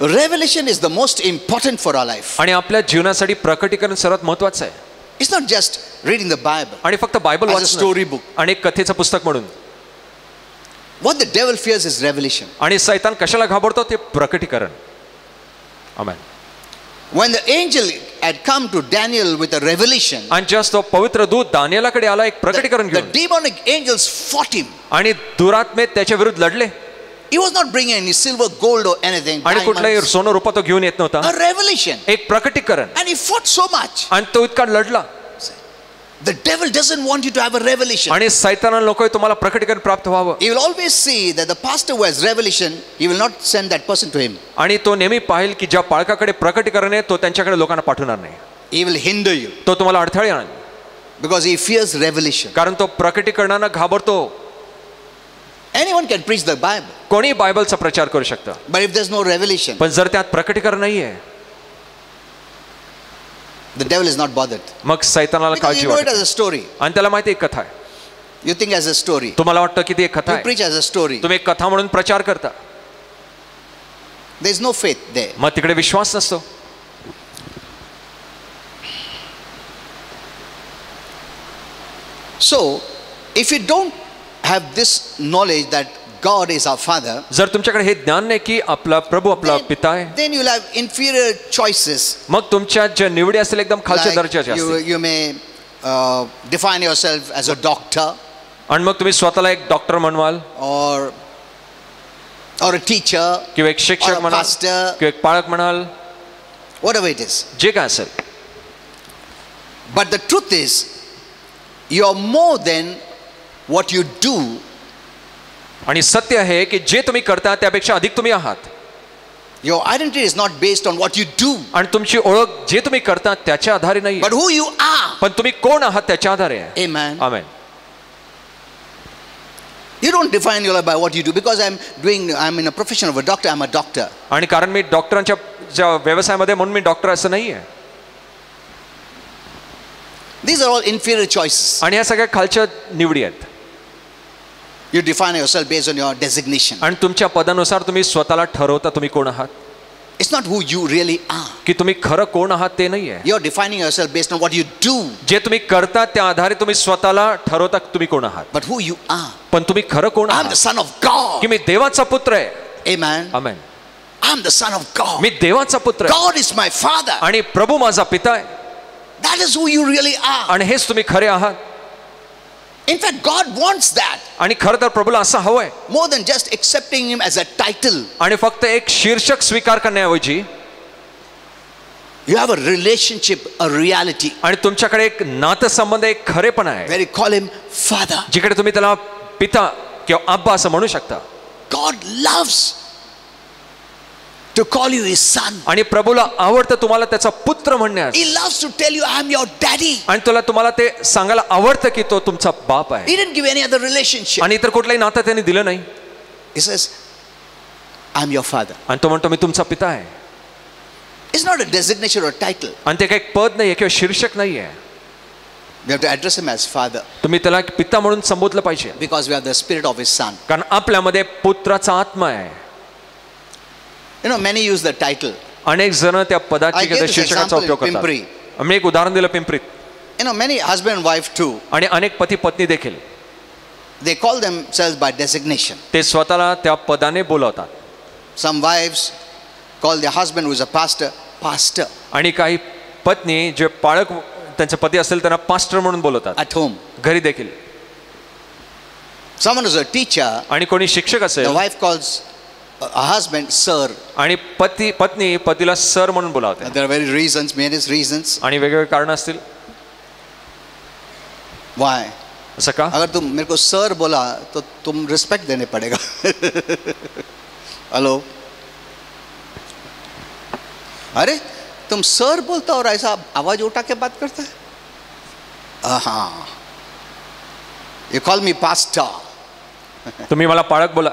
Revelation is the most important for our life. आणि आपल्या जीवनासाठी प्रकटीकरण सर्वात महत्वाचं आहे. It's not just reading the Bible आणि फक्त बायबल as a वाचणं story book. आणि एक कथेचं पुस्तक म्हणून. What the devil fears is revelation. आणि सैतान कशाला घाबरतो ते प्रकटीकरण. आमेन. When the angel had come to Daniel with a revelation, आणि just तो पवित्र दूत दानिएलाकडे आला एक प्रकटीकरण the घेऊन, demonic angels fought him. आणि दुरात्मे त्याच्या विरुद्ध लढले, He was not bringing any silver, gold or anything. आणि कुठलाही diamonds. सोनं रुपा तो घेऊन येत नव्हता, A revelation. एक प्रकटीकरण, And he fought so much. आणि तो इतका लढला. The devil doesn't want you to have a revelation. आणि सैतानाला नको तुम्हाला प्रकटीकरण प्राप्त व्हावं, He will always see that the pastor who has revelation, he will not send that person to him. आणि तो नेहमी पाहिल की ज्या पाळकाकडे प्रकटीकरण आहे तो त्यांच्याकडे लोकांना पाठवणार नाही, He will hinder you तो तुम्हाला अडथळे आणेल, because he fears revelation. कारण तो प्रकटीकरणानं घाबरतो. Anyone can preach the Bible, कोणी बायबलचा प्रचार करू शकतं, but if there's no revelation, पण जर त्यात प्रकटीकरण नाहीये the devil is not bothered. मग सैतानाला Because काळजी you know it वाटते, as a story. आणि त्याला माहिती आहे कथा आहे, You think as a story. तुम्हाला वाटतं की ती एक कथा You आहे, preach as a story. तुम्ही एक कथा म्हणून प्रचार करता, There's no faith there. मग तिकडे विश्वास नसतो. So, if you don't have this knowledge that God is our Father, जर तुमच्याकडे हे ज्ञान नाही की आपला प्रभू आपला पिता आहे, then you'll have inferior choices. मग तुमच्या ज्या निवडी असतील एकदम खालच्या Like दर्जाच्या असतील, you may define yourself as a doctor आणि मग तुम्ही स्वतःला एक डॉक्टर म्हणवाल, or a teacher, किंवा एक or शिक्षक a म्हणाल, pastor, किंवा एक पाळक म्हणाल, whatever it is. जे काय असेल. But the truth is, you are more than what you do. आणि सत्य आहे की जे तुम्ही करता त्यापेक्षा अधिक तुम्ही आहात. Your identity is not based on what you do, आणि तुमची ओळख जे तुम्ही करता त्याच्या आधारे नाही, but who you are. पण तुम्ही कोण आहात त्याच्या आधारे आहे. Amen. Amen. You don't define your life by what you do. Because I'm in a profession of a doctor, I'm a doctor. आणि कारण मी डॉक्टरांच्या ज्या व्यवसायामध्ये म्हणून मी डॉक्टर असं नाहीये. These are all inferior choices. आणि ह्या सगळ्या खालच्या निवडी आहेत. You define yourself based on your designation. आणि तुमच्या पदानुसार तुम्ही स्वतःला ठरवता तुम्ही कोण आहात. It's not who you really are. की तुम्ही खरं कोण आहात ते नाहीये. You're defining yourself based on what you do. जे तुम्ही करता त्या आधारे तुम्ही स्वतःला ठरवता तुम्ही कोण आहात. But who you are. पण तुम्ही खरं कोण I'm आहात. the son of God. की मी देवाचा पुत्र आहे. Amen. Amen. I'm the son of God. मी देवाचा पुत्र आहे. God is my father. आणि प्रभू माझा पिता आहे. That is who you really are. आणि हेच तुम्ही खरे आहात. In fact, God wants that. आणि खरं तर प्रभूला असं हवंय, More than just accepting him as a title. आणि फक्त एक शीर्षक स्वीकार करण्याऐवजी You have a relationship, a reality. आणि तुमच्याकडे एक नातेसंबंध, एक खरेपण आहे, Where you call him father. जिकडे तुम्ही त्याला पिता किंवा आब्बा असं म्हणू शकता. God loves to call you his son. आणि प्रभूला आवडतं तुम्हाला त्याचा पुत्र म्हणण्यास, He loves to tell you, I'm your daddy. आणि तुम्हाला ते सांगायला आवडतं की तो तुमचा बाप आहे. He didn't give any other relationship. आणि इतर कुठलाही नातं त्यांनी दिलं नाही. He says, I'm your father. आणि तो म्हणतो मी तुमचा पिता आहे. It's not a designation or a title. आणि ते काही पद नाहीये किंवा शीर्षक नाहीये. We have to address him as father. तुम्ही त्याला एक पिता म्हणून संबोधलं पाहिजे, Because we have the spirit of his son. कारण आपल्यामध्ये पुत्राचा आत्मा आहे. You know, many use the title. अनेक जण त्या I पदाची gave किंवा this शीर्षकाचा example in उपयोग करतात. Pimpri. मी एक उदाहरण दिलं पिंपरीत. You know, many husband and wife too, आणि अनेक पती पत्नी देखील they call themselves by designation. ते स्वतःला त्या पदाने बोलवतात. Some wives call their husband who is a pastor, pastor आणि काही पत्नी जे पाळक त्यांचे पती असेल त्यांना पास्टर म्हणून बोलवतात at home. घरी देखील. Someone who's a teacher, आणि कोणी शिक्षक the असेल wife calls a husband sir. आणि पत्नी पतीला सर म्हणून बोलावते. There are very reasons, various reasons. आणि वेगवेगळे कारण असतील. Why? असं का? अगर तुम मेरे को सर बोला तो तुम रिस्पेक्ट देने पड़ेगा. हेलो, अरे तुम सर बोलता और ऐसा आवाज उठा के बात करता है. हाँ, यू कॉल मी पास्टर. तुम्ही मला पाळक बोला.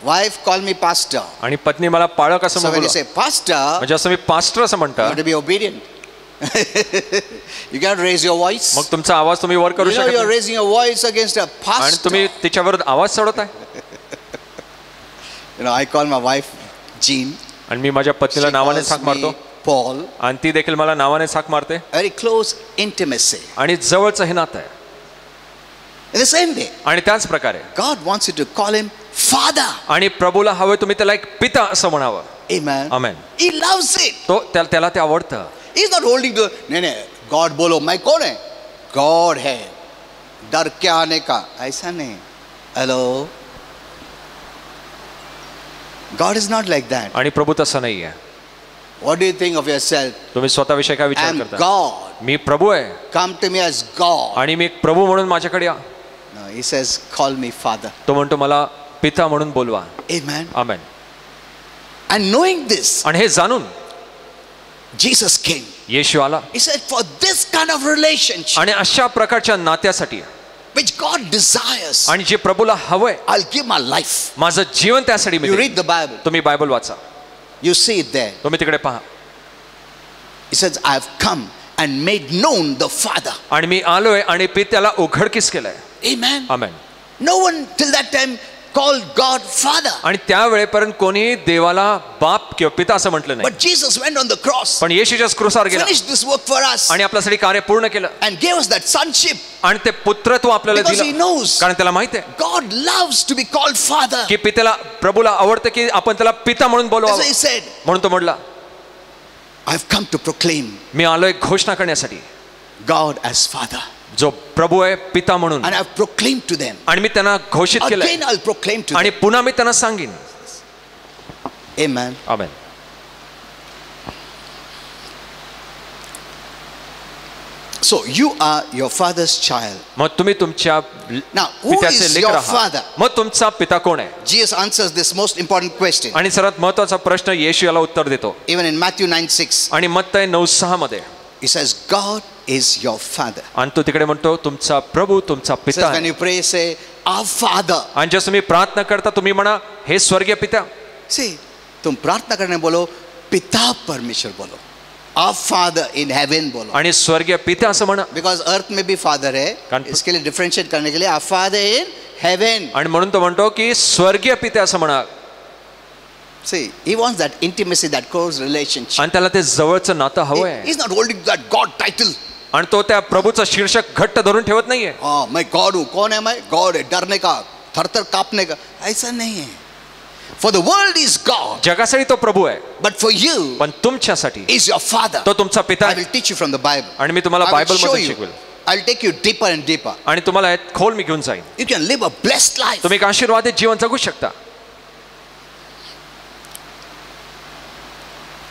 वाइफ कॉल मी पास्टर. आणि पत्नी मला पाळक असं So when you बोला. say pastor, म्हणजे असं मी पास्टर असं you म्हणता, have to be obedient. You can't raise your voice. मग तुमचा आवाज तुम्ही वर करू You know शकत you're नाही. raising your voice against a आणि pastor. तुम्ही तिच्यावर आवाज चढवताय. You know, I call my wife Jean. आणि मी माझ्या पत्नीला She नावाने calls हाक मारतो, me Paul. आणि ती देखील मला नावाने हाक मारते. Very close intimacy. आणि जवळचं हे नातं आहे. In the same way, आणि त्याच प्रकारे God wants you to call him Father. आणि प्रभूला हवं तुम्ही त्याला एक पिता असं म्हणावं. Amen. Amen. He loves it. त्याला ते आवडतं. He is not holding the, नहीं, God बोलो, मैं कौन है? God है. डर क्या आने का? ऐसा नहीं. Hello? God is not like that. आणि प्रभू तसा नाही आहे. What do you think of yourself? तुम्ही स्वतःविषयी काय I विचार am करता? God. मी प्रभू आहे Come to me as God. आणि मी एक प्रभू म्हणून माझ्याकडे या. No, he says, call me Father. तो म्हणतो मला पिता म्हणून बोलवा. Amen. Amen. And knowing this, आणि हे जाणून Jesus came. येशू आला He said, for this kind of relationship, आणि अशा प्रकारच्या नात्यासाठी which God desires, आणि जे प्रभूला हवंय I'll give my life. माझं जीवन त्यासाठी मी You देईन. read the Bible, तुम्ही बायबल वाचा, you see it there. तुम्ही तिकडे पहा. He says, I have come and made known the Father. आणि मी आलोय आणि पित्याला उघडकीस केलंय. Amen. Amen. No one till that time called God Father. आणि त्यावेळेपर्यंत कोणी देवाला बाप किंवा पिता असं म्हटलं नाही. But Jesus went on the cross, पण येशूच्या क्रूसावर गेला finished this work for us, आणि आपल्यासाठी कार्य पूर्ण केलं and gave us that sonship. आणि ते पुत्रत्व आपल्याला Because he दिलं. knows कारण त्याला माहित आहे God loves to be called Father. की पित्याला प्रभूला आवडतं की आपण त्याला पिता म्हणून That's बोलवावं. why he said, म्हणून तो म्हटला I've come to proclaim मी आलोय घोषणा करण्यासाठी God as Father. जो प्रभू आहे पिता म्हणून. And I've proclaimed to them. आणि मी त्यांना घोषित केलंय Again I'll proclaim to आणि them. पुन्हा मी त्यांना सांगेन. Amen. Amen. So you are your father's child. मग तुम्ही तुमच्या Now, who पित्याचे is लेकर your आहात. father? मग तुमचा पिता कोण आहे? Jesus answers this most important question. आणि सर्वात महत्वाचा प्रश्न येशू याला उत्तर देतो. Even in Matthew 9:6, आणि मत्तय 9:6 मध्ये he says, God is your father. आणि तो तिकडे म्हणतो तुमचा प्रभू तुमचा He पिता says, when आहे. you pray, say, Our Father. आणि जेव्हा तुम्ही प्रार्थना करता तुम्ही म्हणा हे स्वर्गीय पिता. See, तुम प्रार्थना करने बोलो, पिता परमेश्वर बोलो. Our Father in heaven बोलो. आणि स्वर्गीय पिता असं म्हणा. Because earth में भी father है, कारण- इसके लिए differentiate करने के लिए our Father in heaven. आणि म्हणून तो म्हणतो की स्वर्गीय पिता असं म्हणा. See, he wants that intimacy, that close relationship. आणि त्याला ते जवळचं नातं हवंय. He's not holding that God title. आणि तो त्या प्रभूचं शीर्षक घट्ट धरून ठेवत नाहीये. हाँ, मैं गॉड हूँ. कौन है मैं? गॉड है. डरने का, थर-थर कांपने का, ऐसा नहीं है. For the world is God, जगासाठी तो प्रभू आहे but for you पण तुमच्यासाठी is your Father. तो तुमचा पिता I आहे. will teach you from the Bible. आणि मी तुम्हाला I will बायबल show मधून you. शिकवेल I'll take you deeper and deeper. आणि तुम्हाला यात खोल मी घेऊन जाईन. You can live a blessed life. तुम्ही एक आशीर्वादित जीवन जगू शकता.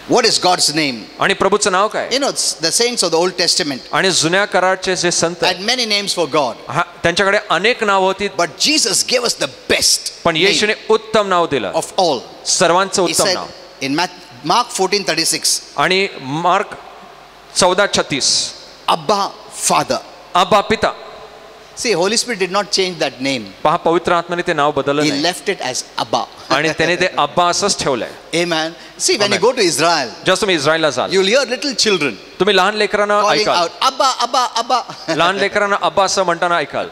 What is God's name? आणि प्रभूचं नाव काय? You know, the saints of the Old Testament आणि जुन्या करारचे जे संत had many names for God, त्यांच्याकडे अनेक नाव होती. but Jesus gave us the best पण name येशूने उत्तम नाव दिलं. of all. सर्वांचं He उत्तम said नाव. in Mark 14:36, आणि मार्क 14:36 Abba, Father. अब्बा पिता. See, Holy Spirit did not change that name. पहा पवित्र आत्म्याने ते नाव बदललं He नाही left it as Abba. आणि त्याने ते अब्बा असंच ठेवलंय. Amen. See, when you Amen. go to Israel, जेव्हा तुम्ही इस्रायलला जाल you'll hear little children तुम्ही लहान लेकरांना calling ऐकाल. out, Abba, Abba, Abba. लहान लेकरांना अब्बा असं म्हणताना ऐकाल.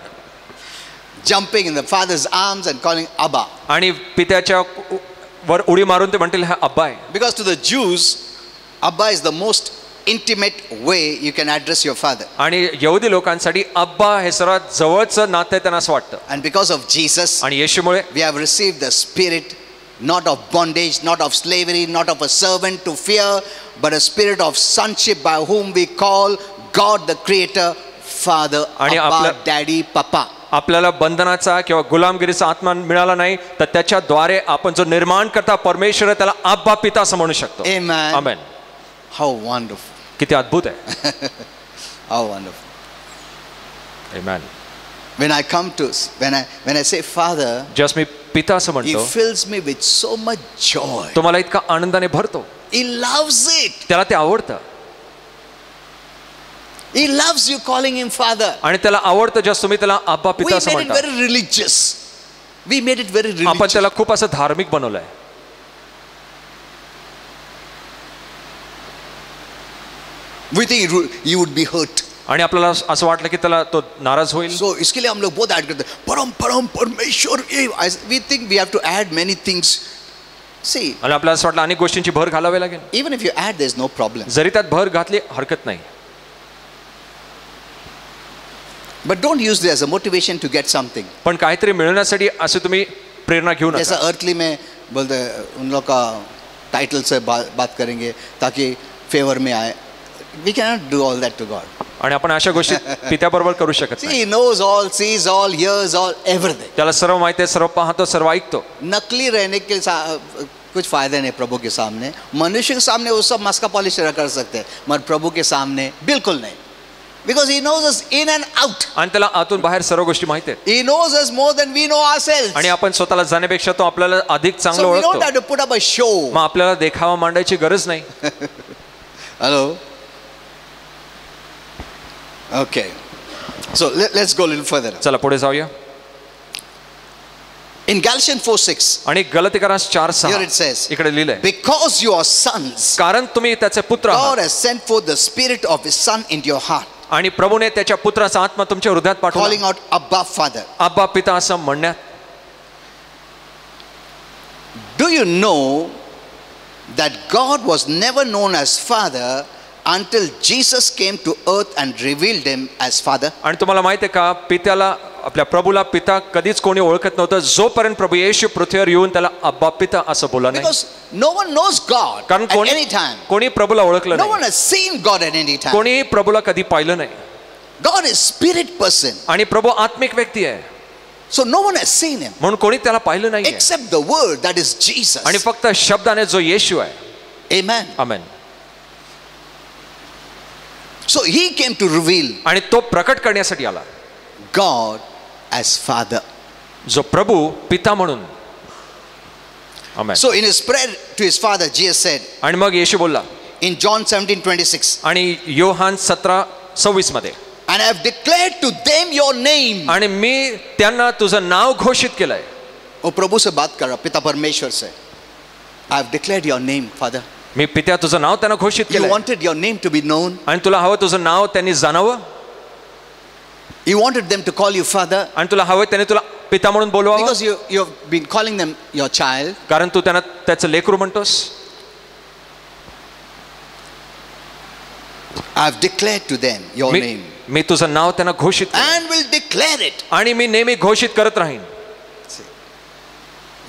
Jumping in the father's arms and calling Abba. आणि पित्याच्या वर उडी मारून ते म्हणतील हा अब्बा आहे. Because to the Jews, Abba is the most intimate way you can address your father. आणि यहुदी लोकांसाठी अब्बा हे सर्वात जवळचं नातं आहे त्यांना असं वाटतं. And because of Jesus, आणि येशूमुळे we have received the spirit not of bondage, not of slavery, not of a servant to fear, but a spirit of sonship by whom we call God the Creator, Father, आणि Abba, आपल्या- Daddy, Papa. आपल्याला बंधनाचा किंवा गुलामगिरीचा आत्मा मिळाला नाही तर त्याच्याद्वारे आपण जो निर्माण करता परमेश्वर आहे, त्याला अब्बा पिता असं म्हणू शकतो. Amen. आमेन. How wonderful. किती अद्भुत आहे. How wonderful. आमेन. When I come to, when I say Father, just मी पिता असं He म्हणतो fills me with so much joy. तो मला इतका आनंदाने भरतो. He loves it. त्याला ते आवडतं. He loves you calling Him Father. आणि त्याला आवडतं जस्ट तुम्ही त्याला अब्बा We पिता असं made it म्हणता. very religious. We made it very आपण religious. त्याला खूप असं धार्मिक बनवलंय. We think He would be hurt. आणि आपल्याला असं वाटलं की त्याला तो नाराज होईल. So इसके लिए हम लोग बहुत ऐड करते हैं. परम परम परमेश्वर. We think we have to add many things. See, आणि आपल्याला असं वाटलं अनेक गोष्टींची भर घालावी लागेल. even if you add, there's no problem. जरी त्यात भर घातली हरकत नाही. But don't use this as a motivation to get something. पण काहीतरी मिळवण्यासाठी असे तुम्ही प्रेरणा घेऊ जैसा नका. earthly में बोलते हैं, उन लोग का टाइटल से बात करेंगे ताकि फेवर में आए. We cannot do all that to God. आणि आपण अशा गोष्टी पित्याबरोबर करू शकत See, नाही. He knows all, sees all, hears all, everything. त्याला सर्व माहिती आहे, सर्व पाहतो, सर्व ऐकतो. नकली रहने के कुछ फायदे नहीं प्रभु के सामने. मनुष्य के सामने वो सब मस्का पॉलिश कर सकते हैं, मगर प्रभु के सामने बिल्कुल नहीं. Because He knows us in and out. आणि त्याला आतून बाहेर सर्व गोष्टी माहिती आहेत. He knows us more than we know ourselves. आणि आपण स्वतःला जाण्यापेक्षा तो आपल्याला अधिक चांगलं So we don't ओळखतो. have to put up a show. मग आपल्याला देखावा मांडायची गरज नाही. Hello. Okay. So let's go a little further. चला पुढे जाऊया. In Galatians 4:6, आणि गलतीकारास 4:6 here it says, इकडे लिहिलंय, because you are sons, कारण तुम्ही त्याचे पुत्र God आहात has sent forth the Spirit of His Son into your heart, आणि प्रभूने त्याच्या पुत्राचा आत्मा तुमच्या हृदयात पाठवला. calling out, Abba, Father. आब्बा पिता असं म्हणण्यात. Do you know that God was never known as Father until Jesus came to earth and revealed Him as Father? आणि तुम्हाला माहिती आहे का, पित्याला आपल्या प्रभूला पिता कधीच कोणी ओळखत नव्हतं जोपर्यंत प्रभू येशू पृथ्वीवर येऊन त्याला अब्बा पिता असं बोलला नाही. Because no one knows God कारण at any time. कोणी प्रभूला ओळखलं No one नाही, has seen God at any time. कोणी प्रभूला कधी पाहिलं नाही. God is spirit person. आणि प्रभू आत्मिक व्यक्ती आहे, So no one has seen Him म्हणून कोणी त्याला पाहिलं नाही except the word that is Jesus. आणि फक्त शब्दाने जो येशू आहे. Amen. Amen. So He came to reveal आणि तो प्रकट करण्यासाठी आला, God as Father. जो प्रभू पिता म्हणून. आमेन. So in His prayer to His Father, Jesus said आणि मग येशू बोलला in John 17:26, आणि योहान 17:26 मध्ये, and I have declared to them your name. आणि मी त्यांना तुझं नाव घोषित केलंय. वो प्रभु से बात कर रहा, पिता परमेश्वर से. I have declared your name, Father. मी पित्या तुझं नाव त्यांना घोषित You केलंय wanted your name to be known. आणि तुला हवं तुझं नाव त्यांनी जाणावं You wanted them to call you Father आणि तुला हवं त्यांनी तुला पिता म्हणून बोलवावं because you have been calling them your child. कारण तू त्यांना त्याचं लेकरू म्हणतोस. I have declared to them your name मी तुझं नाव त्यांना घोषित केलं and will declare it. आणि मी नेहमी घोषित करत राहीन.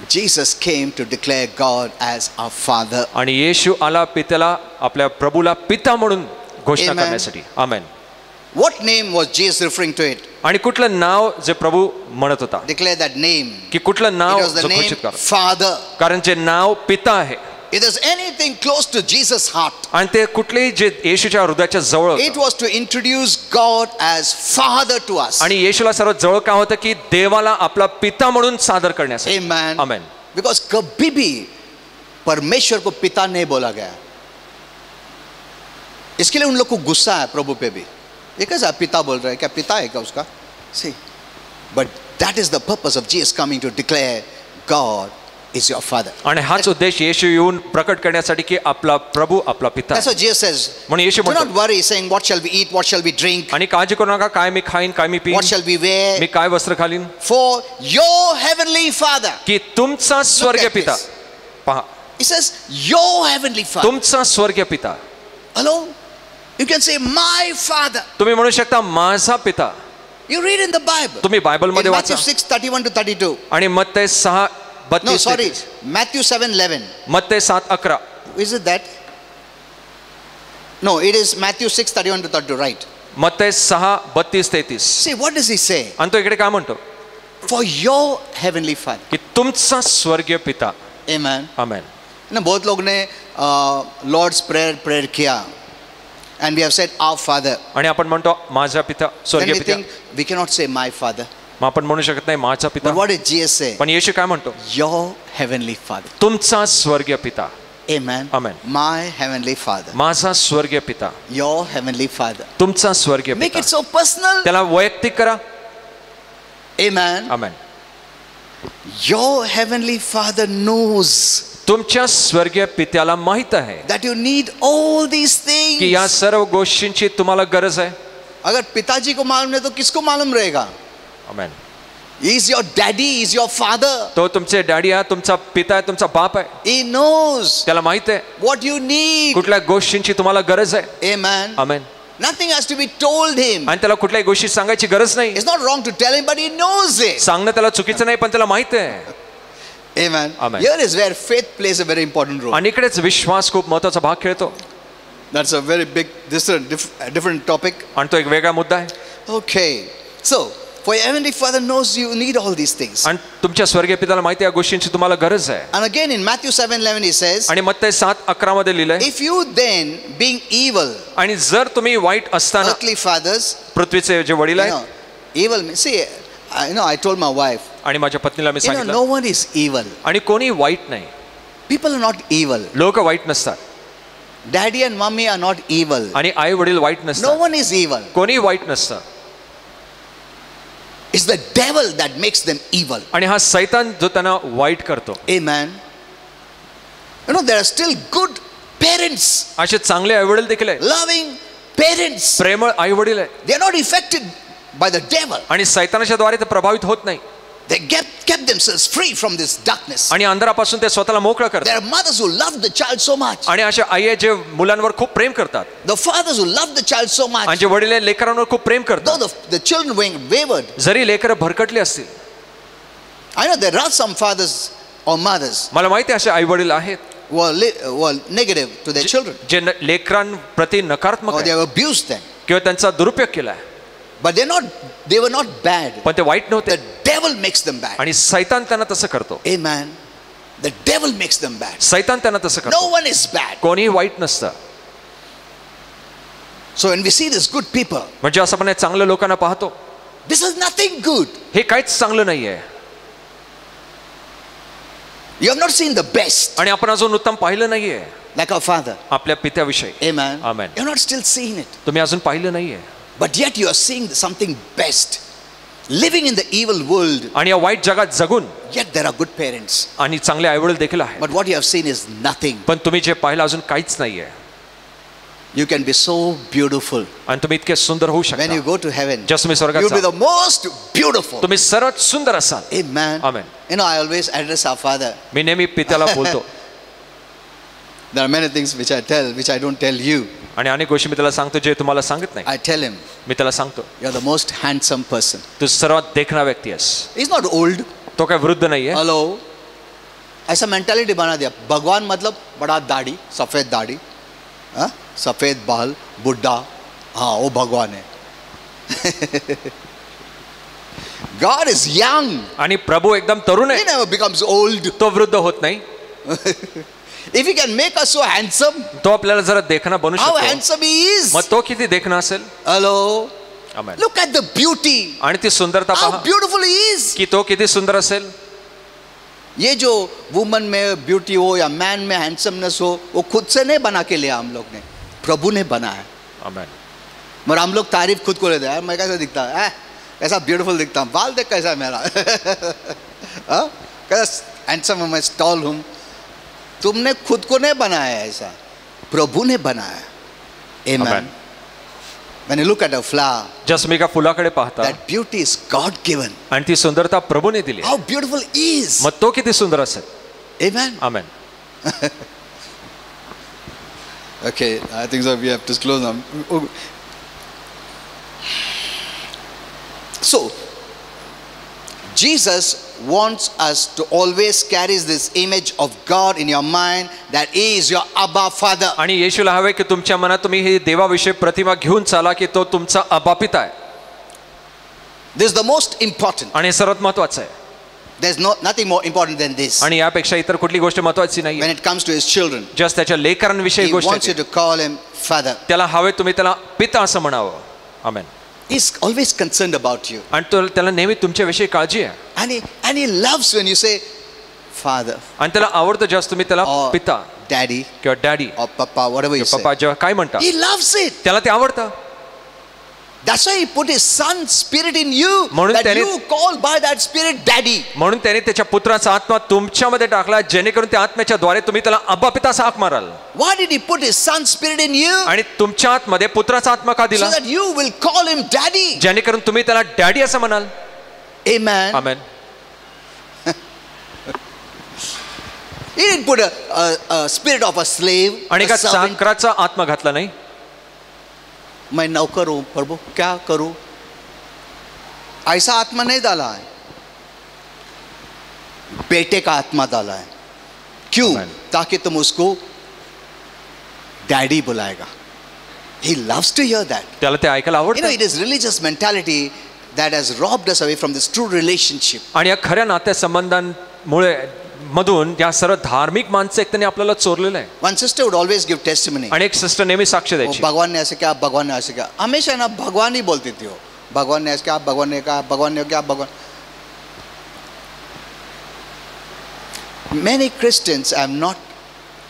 Jesus came to declare God as our Father. आणि येशू आला पित्याला आपल्या प्रभूला पिता म्हणून घोषणा Amen. करण्यासाठी. आमेन. What name was Jesus referring to it? आणि कुठलं नाव जे प्रभू म्हणत होता, Declare that name. की कुठलं It नाव was the जो name घोषित कर, Father. कारण जे नाव पिता आहे If there's anything close to Jesus' heart, आणि ते कुठलेही जे येशूच्या हृदयाच्या जवळ होतं. it was to introduce God as Father to us. आणि येशूला सर्वात जवळ काय होतं की देवाला आपला पिता म्हणून सादर करण्यासाठी. Amen. आमेन. Because कभी भी परमेश्वर को पिता नहीं बोला गया, इसके लिए उन लोग को गुस्सा है प्रभु पे भी. ये कैसा पिता बोल रहा है, क्या पिता है क्या उसका? See, but that is the purpose of Jesus coming to declare God is your Father. आणि हाच उद्देश येशू येऊन प्रकट करण्यासाठी की आपला प्रभू आपला पिता That's आहे. what Jesus says. म्हणून येशू Do not म्हणतो, worry, saying, what shall we eat, what shall we drink, आणि काळजी करू नका काय मी खाईन काय मी पिईन what shall we wear, मी काय वस्त्र घालीन, for your heavenly Father. की तुमचा स्वर्गीय at पिता. this. पहा, He says, your heavenly Father. तुमचा स्वर्गीय पिता. Hello? You can say, my Father. तुम्ही म्हणू शकता माझा पिता. You read in the Bible. तुम्ही बायबल In मध्ये Matthew वाचा. 6:31-32. आणि मत्ते 6 No, 32 sorry. Matthew 7:11. Matte 7:11. Is it that? No, it is Matthew 6:31-32, right? Matte 6:32-33. See, what does he say? आणि तो इकडे काय म्हणतो For your heavenly Father. की तुमचा स्वर्गीय पिता. Amen. आमेन. ना बहुत लोग ने Lord's Prayer किया. And we have said, our Father. आणि आपण म्हणतो माझा पिता Then स्वर्गीय we पिता. think, we cannot say my Father. मग आपण म्हणू शकत नाही माझा पिता. But what did Jesus say? पण येशू काय म्हणतो, Your heavenly Father. तुमचा स्वर्गीय पिता. Amen. Amen. My heavenly Father. माझा स्वर्गीय पिता. Your heavenly Father. तुमचा स्वर्गीय Make पिता. it so personal. त्याला वैयक्तिक करा. Amen. Amen. Your heavenly Father knows तुमच्या स्वर्गीय पित्याला माहित आहे that you need all these की या things. सर्व गोष्टींची तुम्हाला गरज आहे. अगर पिताजी को मालूम नहीं तो किसको मालूम रहेगा? आमेन. He is your daddy, he is your father. तो तुमचे डॅडी आहे, तुमचा पिता आहे, तुमचा बाप आहे. He knows त्याला माहित आहे what you need. कुठल्या गोष्टींची तुम्हाला गरज आहे. Amen. Amen. Nothing has to be told him. आणि त्याला कुठल्याही गोष्टी सांगायची गरज नाही. It's not wrong to tell him, but he knows it. सांगणं त्याला चुकीचं नाही पण त्याला माहित आहे. Amen. Amen. Here is where faith plays a very important role. आणि इकडेच विश्वास खूप महत्वाचा भाग खेळतो. That's a very big, different topic. आणि तो एक वेगळा मुद्दा आहे. Okay. So, for your heavenly Father knows you need all these things. आणि तुमच्या स्वर्गीय पित्याला माहिती आहे या गोष्टींची तुम्हाला गरज आहे. And again in Matthew 7:11 he says, आणि मत्ती 7:11 मध्ये लिहिलंय, if you then, being evil, आणि जर तुम्ही वाईट असताना, earthly fathers, पृथ्वीचे जे वडील you आहेत, know, evil means, see, I told my wife, आणि माझ्या पत्नीला मी सांगितलं, no one is evil. आणि कोणी वाईट नाही. People are not evil. लोक वाईट नसतात. Daddy and mommy are not evil. आणि आई वडील वाईट No नसतात. one is evil. कोणी वाईट नसतं. It's the devil that makes them evil. आणि हा सैतान जो त्यांना वाईट करतो. Amen. You know, there are still good parents, असे चांगले आई वडील देखील आहेत, loving parents. प्रेमळ आई वडील आहेत, They are not affected by the devil. आणि सैतानाच्या द्वारे ते प्रभावित होत नाही. They kept themselves free from this darkness. आणि अंधारापासून ते स्वतःला मोकळं There करतात. are mothers who love the child so much. आणि अशा आई आहेत जे मुलांवर खूप प्रेम करतात. The fathers who love the child so आणि much. जे वडील आहेत लेकरांवर खूप प्रेम Though करतात. the children were wayward. जरी लेकरं भरकटली असतील. I know there are some fathers or mothers मला माहिती आहे असे आई वडील आहेत who are negative to their children, जे लेकरांप्रती नकारात्मक or they आहेत, have abused them. किंवा त्यांचा दुरुपयोग केलाय. But they were not bad. पण ते वाईट The नव्हते. devil makes them bad. आणि सैतान त्यांना तसं करतो. Amen. The devil makes them bad. सैतान त्यांना तसं No करतो. one is bad. कोणीही वाईट नसतं. So when we see these good people, म्हणजे असं पण चांगल्या लोकांना पाहतो, this is nothing good. हे काहीच चांगलं नाहीये. You have not seen the best, आणि आपण अजून उत्तम पाहिलं नाहीये like our Father. आपल्या पित्याविषयी. Amen. Amen. You're not still seeing it. तुम्ही अजून पाहिलं नाहीये. But yet you are seeing something best. Living in the evil world, आणि या वाईट जगात जगून yet there are good parents. आणि चांगले आईवडील देखील आहेत. But what you have seen is nothing. पण तुम्ही जे पाहिलं अजून काहीच नाहीये. You can be so beautiful. आणि तुम्ही इतके सुंदर होऊ When you शकता. go to heaven, जस तुम्ही स्वर्गात you'll be जा, the most beautiful. तुम्ही सर्वात सुंदर असाल. Amen. Amen. You know, I always address our Father. मी नेहमी पित्याला बोलतो. There are many things which I tell, which I don't tell you. आणि अनेक गोष्टी मी त्याला सांगतो जे तुम्हाला सांगत नाही. I tell him, मी त्याला सांगतो, you're the most handsome person. तू सर्वात देखणा व्यक्ती आहेस. He's not old. तो काय वृद्ध नाहीये. Hello. ऐसा मेंटालिटी बना दिया. भगवान मतलब बड़ा दाढ़ी, सफेद दाढ़ी, हाँ? सफेद बाल, बुड्ढा, हाँ वो भगवान है. God is young. आणि प्रभू एकदम तरुण He आहे. never becomes old. तो वृद्ध होत नाही. If he can make us so handsome, तो आपल्याला जरा देखणा बनू how शकतो. handsome he is. मग तो किती देखणा असेल. Hello. Amen. Look at the beauty. आणि ती सुंदरता How पहा beautiful he is. की तो किती सुंदर असेल. ये जो वुमन में ब्यूटी हो या मैन में हैंडसमनेस हो, वो खुद से नहीं बना के लिया हम लोग ने, प्रभु ने बनाया. Amen. मगर हम लोग तारीफ खुद को लेते हैं. मैं कैसा दिखता है, कैसा ब्यूटीफुल दिखता हूँ, बाल देख कैसा है मेरा, कैसा हैंडसम हूँ मैं, टॉल हूँ. तुमने खुद को नहीं बनाया ऐसा, प्रभु ने बनाया. Amen. Amen. When you look at a flower, जस मी एका फुलाकडे पाहता that beauty is God given. आणि ती सुंदरता प्रभूने दिली. How beautiful he is. मग तो किती सुंदर असेल. Amen. Amen. Okay, I think so. We have to close now. So, Jesus wants us to always carry this image of God in your mind, that He is your Abba Father. आणि येशूला हवे की तुमच्या मनात तुम्ही ही देवाविषयी प्रतिमा घेऊन चाला की तो तुमचा अब्बा पिता आहे. This is the most important. आणि हे सर्वात महत्त्वाचं आहे. There's nothing more important than this. आणि यापेक्षा इतर कुठली गोष्ट महत्त्वाची नाही. When it comes to His children, just त्याच्या लेकरांविषयी He गोष्ट wants you आहे. to call Him Father. त्याला हवे तुम्ही त्याला पिता असं म्हणावं. आमेन. He's always concerned about you. आणि त्याला नेहमी तुमच्याविषयी काळजी आहे. And he loves when you say Father आणि त्याला आवडतं जास्त तुम्ही त्याला or पिता Daddy किंवा daddy or Papa, whatever you say. पप्पा जेव्हा काय म्हणता He loves it. त्याला ते आवडतं. That's why He put His Son Spirit in you, म्हणून that त्याने- you call by that Spirit Daddy. म्हणून त्याने त्याच्या पुत्राचा आत्मा तुमच्यामध्ये टाकला जेणेकरून त्या आत्म्याच्या द्वारे तुम्ही त्याला अब्बा पिता असा हाक माराल. Why did He put His Son Spirit in you? आणि तुमच्या आतमध्ये पुत्राचा आत्मा का So दिला. that you will call Him Daddy. जेणेकरून तुम्ही त्याला डॅडी असं म्हणाल. Amen. Amen. He didn't put a spirit of a slave, आणि a का servant. चाकराचा आत्मा घातला नाही. मैं नौकर हूं प्रभु, क्या करूं, ऐसा आत्मा नहीं डाला है. बेटे का आत्मा डाला है. क्यों? Amen. ताकि तुम उसको daddy बुलाएगा. He loves to hear that. त्याला ते ऐकायला You know, आवडतं. it is religious mentality that has robbed us away from this true relationship. आणि या खऱ्या नात्यासंबंधांमुळे मधून या सर्व धार्मिक मानसिकतेने आपल्याला चोरलेलं आहे. One sister would always give testimony. आणि एक सिस्टर नेहमी साक्ष वो द्यायची. भगवान ने ऐसे किया, भगवान ने ऐसे किया. हमेशा ना भगवान ही बोलती थी वो. भगवान ने ऐसे किया, भगवान ने कहा, भगवान ने क्या, भगवान. Many Christians have not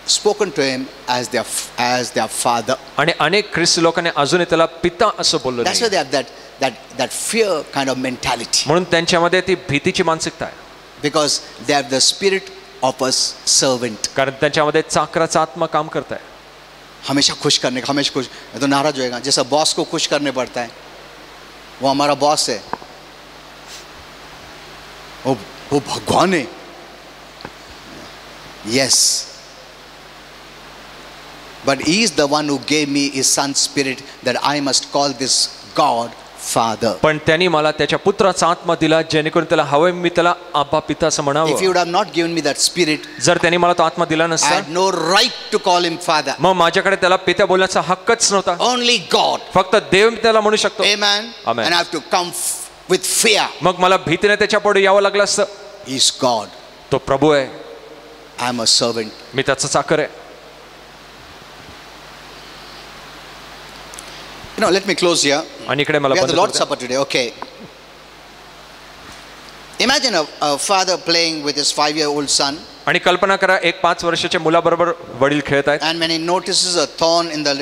spoken to him as their father. आणि अनेक ख्रिस्ती लोकांनी अजूनही त्याला पिता असं बोललं That's why नाही. they have that fear kind of mentality, म्हणून त्यांच्यामध्ये ती भीतीची मानसिकता आहे. because they have the spirit of a servant. कारण त्यांच्यामध्ये चाकराचा आत्मा काम करत आहे. हमेशा खुश करने का, हमेशा खुश. ये तो नाराज होएगा. जैसा बॉस को खुश करने पड़ता है, वो हमारा बॉस है, वो भगवान है. Yes, but he is the one who gave me his son's spirit, that I must call this God Father. पण त्यांनी मला त्याच्या पुत्राचा आत्मा दिला जेणेकरून त्याला हवंय मी त्याला आबा पिता असं If he म्हणावं. would have not given me that spirit, जर त्यांनी मला तो आत्मा दिला I नसता had no right to call him Father. मग माझ्याकडे त्याला पिता बोलण्याचा हक्कच नव्हता. Only God. फक्त देव त्याला म्हणू शकतो. Amen. Amen. And I have to come with fear. मग मला भीतीने त्याच्या पुढे यावं लागलं असतं. He's God. तो प्रभू आहे, I am a servant. मी त्याचा चाकर आहे. You know, let me close here. आणि इकडे मला We have the बंद Lord's करू द्या. Supper today. Okay. Imagine a father playing with his 5-year-old son, आणि कल्पना करा एक 5 वर्षाच्या मुलाबरोबर वडील खेळत आहेत. and when he notices a thorn in the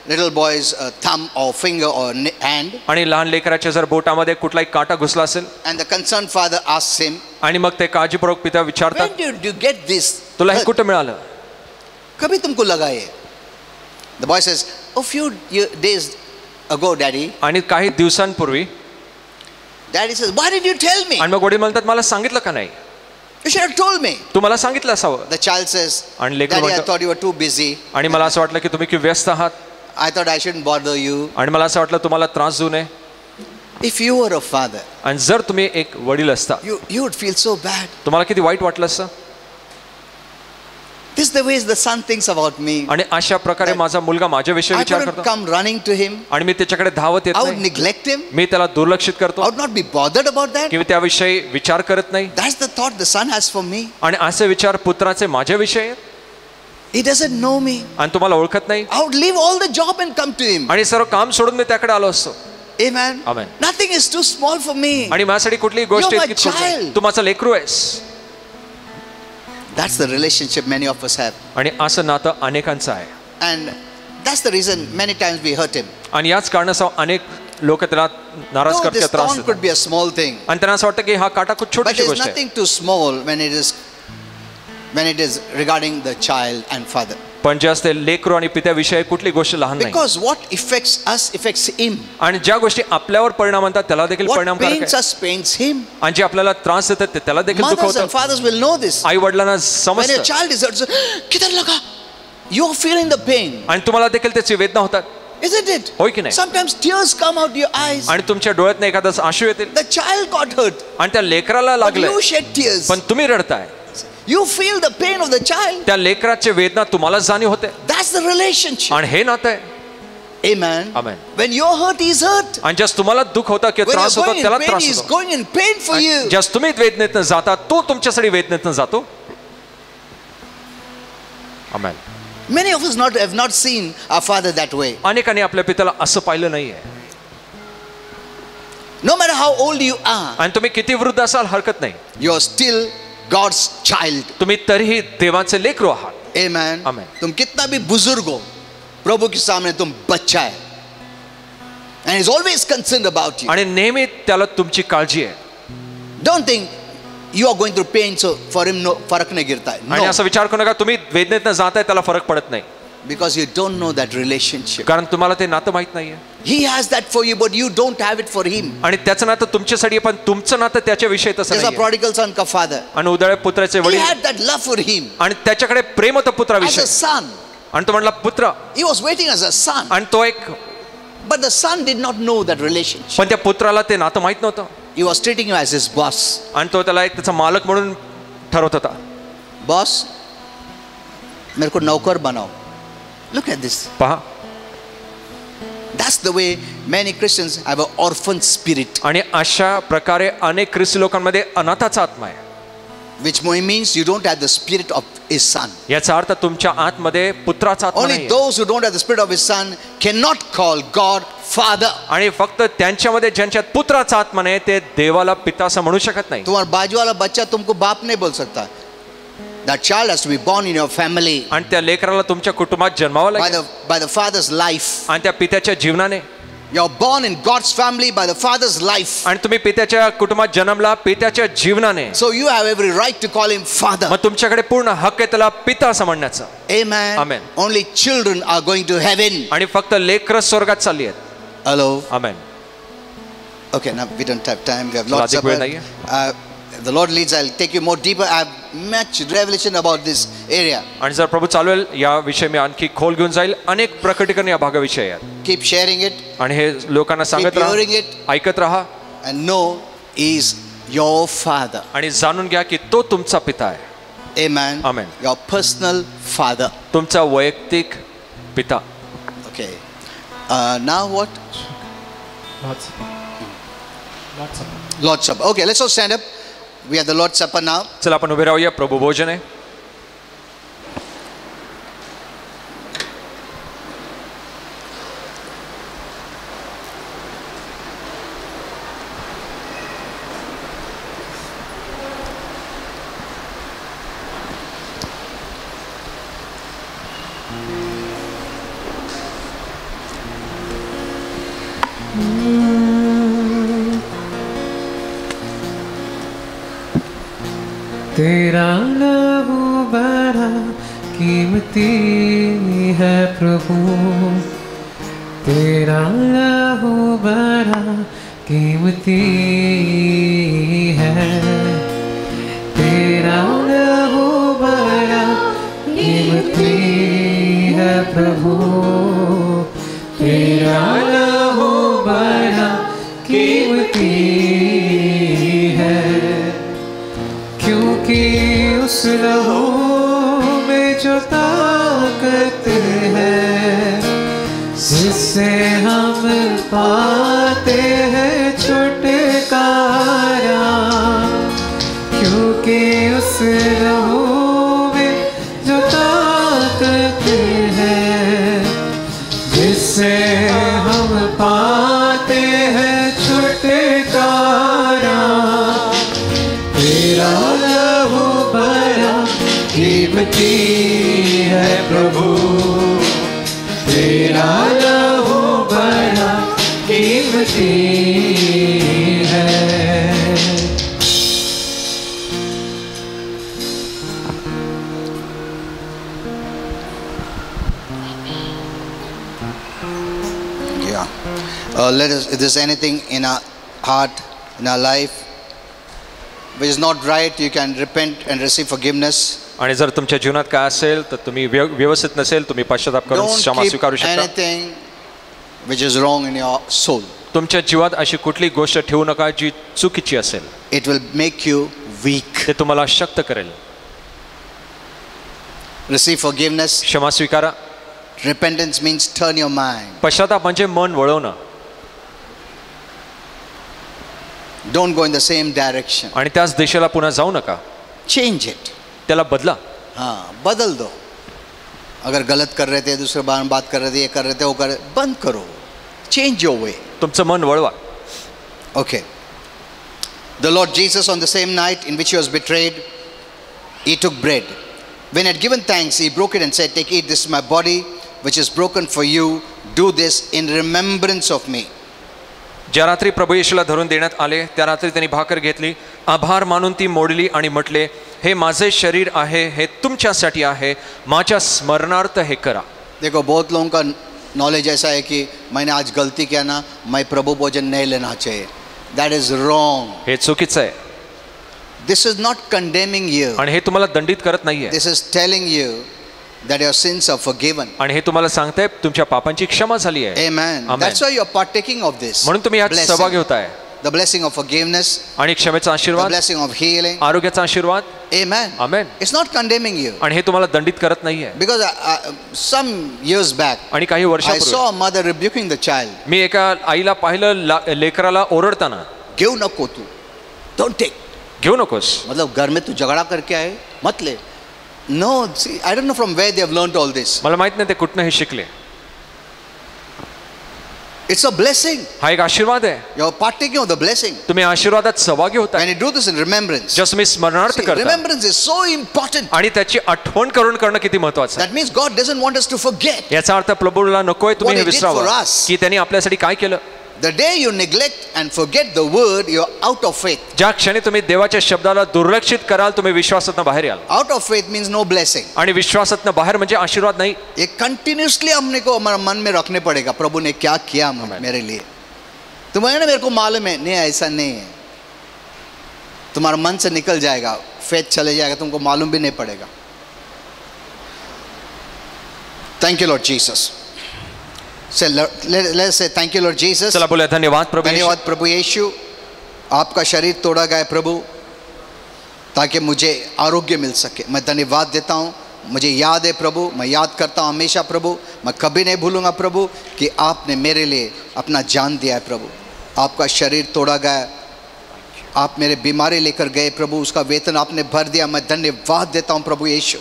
little boy's thumb or finger or hand, आणि लहान लेकराच्या जर बोटामध्ये कुठलाही काटा घुसला असेल and the concerned father asks him, आणि मग ते काळजीपूर्वक पिता विचारतात, when did you get this? तुला हे कुठं मिळालं? कभी तुमको लगा ये? The boy says, a few days ago, daddy. आणि काही दिवसांपूर्वी. Daddy says, why did you tell me? आणि मग वडील म्हणतात मला सांगितलं का नाही? You should have told me. तू मला सांगितलं असावं. The child says, आणि लेकरू Daddy, I म्हणतं, thought you were too busy. आणि मला असं वाटलं की तुम्ही खूप व्यस्त आहात, I thought I shouldn't bother you. आणि मला असं वाटलं तुम्हाला त्रास देऊ नये. If you were a father, आणि जर तुम्ही एक वडील असता you would feel so bad. तुम्हाला किती वाईट वाटलं असतं. This is the way the son thinks about me. आणि अशा प्रकारे माझा मुलगा माझ्याविषयी I विचार couldn't करतो come running to him. आणि मी त्याच्याकडे धावत येत I would नाही, neglect him. मी त्याला दुर्लक्षित I करतो would not be bothered about that. किंवा त्याविषयी विचार करत नाही. That's the thought the son has for me. आणि असे विचार पुत्राचे माझ्याविषयी आहेत. He doesn't know me. आणि तुम्हाला ओळखत नाही. I would leave all the job and come to him. आणि सर्व काम सोडून मी त्याकडे आलो असतो. Amen. Amen. Nothing is too small for me. आणि माझ्यासाठी कुठलीही गोष्ट You're my इतकी छोटी नाही. child. तू माझा लेकरू आहेस. That's the relationship many of us have. आणि असं नातं अनेकांचं आहे. And that's the reason many times we hurt him. आणि याच कारणास्तव अनेक लोक त्याला नाराज No, करतात, this त्रास thorn देतात. could be a small thing. आणि त्यांना असं वाटतं की हा काटा खूप But छोटीशी there's गोष्ट आहे. nothing too small when it is regarding the child and father. पण जे असते लेकरू आणि पित्याविषयी कुठली गोष्ट लहान नाही. Because what affects us affects him. आणि ज्या गोष्टी आपल्यावर परिणाम आणतात त्याला देखील What परिणामकारक pains आहे. us pains him. आणि जे आपल्याला त्रास देतात ते त्याला देखील Mothers and दुखवतात. fathers will know this. आई वडिलांना When your समजतं child is hurt, so, किधर लगा? You're feeling the pain. आणि तुम्हाला देखील त्याची वेदना होतात. Isn't it? होय की नाही? Sometimes tears come out your eyes. आणि तुमच्या डोळ्यात एखादा आशू येतील The child got hurt. आणि त्या लेकराला But लागलं you shed tears. पण तुम्ही रडताय. You feel the pain of the child. त्या लेकराची वेदना तुम्हाला जाणीव होते. That's the relationship. आणि हे नातं आहे. Amen. Amen. When you're hurt, he's hurt. आणि ज्यास तुम्हाला दुःख होता किंवा When you're त्रास होता going in त्याला pain, त्रास he's होतो. going in pain for you. ज्यास तुम्ही वेदनेतनं जाता तो तुमच्यासाठी वेदनेतनं जातो. Amen. Many of us have not seen our father that way. अनेकांनी आपल्या पित्याला असं पाहिलं नाहीये. No matter how old you are, आणि तुम्ही किती वृद्ध असाल हरकत नाही, you're still God's child. तुम्ही तरीही देवाचे लेकरू आहात. Amen. Amen. तुम कितना भी बुजुर्ग हो, प्रभु के सामने तुम बच्चा है. And he's always concerned about you. आणि नेहमी त्याला तुमची काळजी आहे. Don't think you are going through pain, so for him no फरक नहीं गिरता है. आणि No. असा विचार करू नका तुम्ही वेदनेतनं जाताय त्याला फरक पडत नाही, Because you don't know that relationship. कारण तुम्हाला ते नातं माहित नाहीये. He has that for you, but you don't have it for him. आणि त्याचं नातं तुमच्यासाठी आहे, पण तुमचं नातं त्याच्याविषयी तसं There's a नाही. prodigal son का father. आणि उदाळे पुत्राचे He वडील had that love for him आणि त्याच्याकडे प्रेम होतं as पुत्राविषयी. a son. आणि तो म्हणला पुत्र, He was waiting as a son. आणि तो एक, But the son did not know that relationship. पण त्या पुत्राला ते नातं माहित नव्हतं. He was treating him as his boss. आणि तो त्याला एक त्याचा मालक म्हणून ठरवत होता. Boss, मेरे को नौकर बनाओ. Look at this. पहा. That's the way many Christians have an orphan spirit. आणि अशा प्रकारे अनेक ख्रिस्ती लोकांमध्ये अनाथाचा आत्मा आहे. Which means you don't have the spirit of his son. याचा अर्थ तुमच्या आतमध्ये पुत्राचा आत्मा Only नाही. those who don't have the spirit of his son cannot call God Father. आणि फक्त त्यांच्यामध्ये ज्यांच्यात पुत्राचा आत्मा नाही ते देवाला पिता असं म्हणू शकत नाही. तुम्हारा बाजू वाला बच्चा तुमको बाप नहीं बोल सकता. That child has to be born in your family आणि त्या लेकराला तुमच्या कुटुंबात जन्मावं लागेल by the father's life. आणि त्या पित्याच्या जीवनाने. You're born in God's family by the father's life. आणि तुम्ही पित्याच्या कुटुंबात जन्मला पित्याच्या जीवनाने. So you have every right to call him father. मग तुमच्याकडे पूर्ण हक्क आहे त्याला पिता असं म्हणण्याचा. Amen. Amen. Only children are going to heaven. आणि फक्त लेकरं स्वर्गात चालली आहेत. Hello. Amen. Okay, now we don't have time. We have चला, lots अधिक of वेळ नाहीये. if the Lord leads, I'll take you more deeper. I have much revelation about this area. आणि जर प्रभू चालवेल या विषयी मी आणखी खोल घेऊन जाईल. अनेक प्रकटीकरण या भागाविषयी आहेत. Keep sharing it आणि हे लोकांना सांगत Keep hearing राहा, it. ऐकत राहा and know he is your father. आणि जाणून घ्या की तो तुमचा पिता आहे. Amen. Amen. Your personal father. तुमचा वैयक्तिक पिता. Okay. Now what? Lord's Supper. Okay, let's all stand up. We have the Lord's Supper now. चला आपण उभे राहूया. प्रभू भोजन आहे. तेरा लहू बड़ा कीमती है प्रभु, तेरा लहू बड़ा कीमती है, तेरा लहू बड़ा कीमती है प्रभु, तेरा लहू बड़ा कीमती है, क्योंकि उस लहू में जो ताकत है जिससे हम पाते हैं छुटकारा, क्योंकि उस लहू में जो ताकत है जिससे हम पाते हैं छुटकारा, तेरा लहू बड़ा कीमती है प्रभु, तेरा लहू बड़ा कीमती है। Yeah. Let us, if there's anything in our heart, in our life, which is not right, you can repent and receive forgiveness. आणि जर तुमच्या जीवनात काय असेल तर तुम्ही व्यवस्थित नसेल तुम्ही पश्चाताप करून Don't क्षमा keep स्वीकारू शकता. anything which is wrong in your soul. तुमच्या जीवात अशी कुठली गोष्ट ठेवू नका जी चुकीची असेल. It will make you weak. ते तुम्हाला शक्त करेल. Receive forgiveness. क्षमा स्वीकारा. Repentance means turn your mind. पश्चाताप म्हणजे मन वळवणं. Don't go in the same direction. आणि त्याच दिशेला पुन्हा जाऊ नका. Change it. त्याला बदला. हाँ, बदल दो. अगर गलत कर रहे थे, दूसरे बात कर रहे थे, ये कर रहे थे, वो कर रहे, बंद करो. Change your way. तुमचं मन वळवा. Okay. The Lord Jesus, on the same night in which he was betrayed, he took bread. When he had given thanks, he broke it and said, "Take, eat, this is my body, which is broken for you. Do this in remembrance of me." ज्या रात्री प्रभू येशूला धरून देण्यात आले त्या रात्री त्यांनी भाकर घेतली, आभार मानून ती मोडली आणि म्हटले, हे माझे शरीर आहे, हे तुमच्यासाठी आहे, माझ्या स्मरणार्थ हे करा. देखो, बहुत लोगों का नॉलेज ऐसा है कि मैंने आज गलती किया ना, मैं प्रभु भोजन नहीं लेना चाहिए. That is wrong. हे चुकीचं आहे. This is not condemning you. आणि हे तुम्हाला दंडित करत नाहीये. This is telling you that your sins are forgiven. आणि हे तुम्हाला सांगताय तुमच्या पापांची क्षमा झाली आहे. Amen. Amen. That's why you are partaking of this. म्हणून तुम्ही यात blessing. सहभागी होताय. the blessing of forgiveness, आणि क्षमेचा the आशीर्वाद, blessing of healing. आरोग्याचा आशीर्वाद. Amen. Amen. It's not condemning you. आणि हे तुम्हाला दंडित करत नाहीये. Because some years back, आणि काही I वर्षापूर्वी saw a mother rebuking the child. मी एका आईला पाहिलं लेकराला ओरडताना, घेऊ नको तू, don't take. घेऊ नकोस. मतलब घर में तू झगड़ा करके आए, मत ले. No, see, I don't know from where they have learned all this. मला माहित नाही ते कुठनं हे शिकले. It's a blessing. हा एक आशीर्वाद आहे. You're partaking of the blessing. तुम्ही आशीर्वादात सहभागी होता. When you do this in remembrance. Just मी स्मरणार्थ See, करता. remembrance is so important. आणि त्याची आठवण करून करणं किती महत्वाचं आहे. That means God doesn't want us to forget. याचा अर्थ प्रभूला नकोय तुम्ही What हे he did विसरावं for us. की त्यांनी आपल्यासाठी काय केलं. The day you neglect and forget the word, you're out of faith. ज्या क्षणी तुम्ही देवाच्या शब्दाला दुर्लक्षित कराल तुम्ही विश्वासातनं बाहेर याल. Out of faith means no blessing. आणि विश्वासातनं बाहेर म्हणजे आशीर्वाद नाही. ये कंटिन्यूसली हमने को हमारे मन में रखने पड़ेगा, प्रभु ने क्या किया मेरे लिए. तुम्हें ना मेरे को मालूम है, नहीं ऐसा नहीं है. तुम्हारा मन से निकल जाएगा, फेथ चले जाएगा, तुमको मालूम भी नहीं पड़ेगा. Thank you Lord Jesus. So let's say thank you Lord Jesus. चला बोले धन्यवाद प्रभु. धन्यवाद प्रभु यीशु, आपका शरीर तोड़ा गया प्रभु ताकि मुझे आरोग्य मिल सके. मैं धन्यवाद देता हूँ. मुझे याद है प्रभु, मैं याद करता हूँ हमेशा प्रभु, मैं कभी नहीं भूलूंगा प्रभु कि आपने मेरे लिए अपना जान दिया है प्रभु. आपका शरीर तोड़ा गया, आप मेरे बीमारी लेकर गए प्रभु, उसका वेतन आपने भर दिया. मैं धन्यवाद देता हूँ प्रभु यीशु.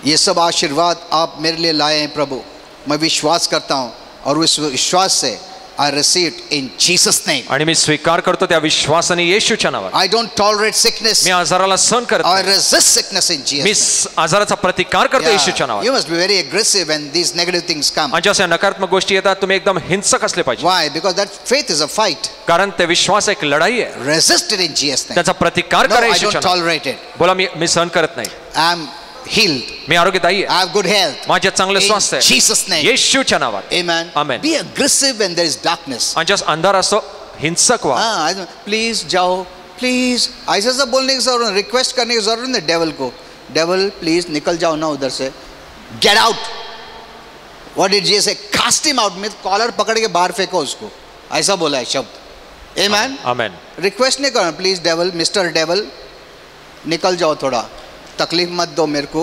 ये सब आशीर्वाद आप मेरे लिए लाए हैं प्रभु. मैं विश्वास करता हूँ और उस विश्वास से I received in Jesus name. आणि मी स्वीकार करतो त्या विश्वासाने येशूच्या नावात. I don't tolerate sickness. मी आजाराला सहन करत I नाही. resist sickness in Jesus me name. आजाराचा प्रतिकार करतो येशूच्या नावात. You must be very aggressive when these negative things come. आणि ज्या नकारात्मक गोष्टी येतात तुम्ही एकदम हिंसक असले पाहिजे. Why? Because that faith is a fight. कारण ते विश्वास एक लढाई आहे. Resist it in Jesus name. त्याचा प्रतिकार No, करा I येशूच्या don't नावात. tolerate it. बोला मी सहन करत नाही. I am healed. मी आरोग्यदायी आहे. I have good health. माझ्या चांगले In स्वास्थ्य आहे Jesus name. येशूच्या नावात. Amen. Amen. Be aggressive when there is darkness. आणि जस अंधार असतो हिंसक व्हा. प्लीज जाओ, प्लीज ऐसा सब बोलने की जरूरत, रिक्वेस्ट करने की जरूरत नहीं डेवल को. डेवल प्लीज निकल जाओ ना उधर से. Get out. What did Jesus say? Cast him out. में कॉलर पकड़ के बाहर फेंको उसको, ऐसा बोला है शब्द. आमेन. आमेन. रिक्वेस्ट नहीं करना, प्लीज डेवल, मिस्टर डेवल निकल जाओ, थोड़ा तकलीफ मत दो मेरे को.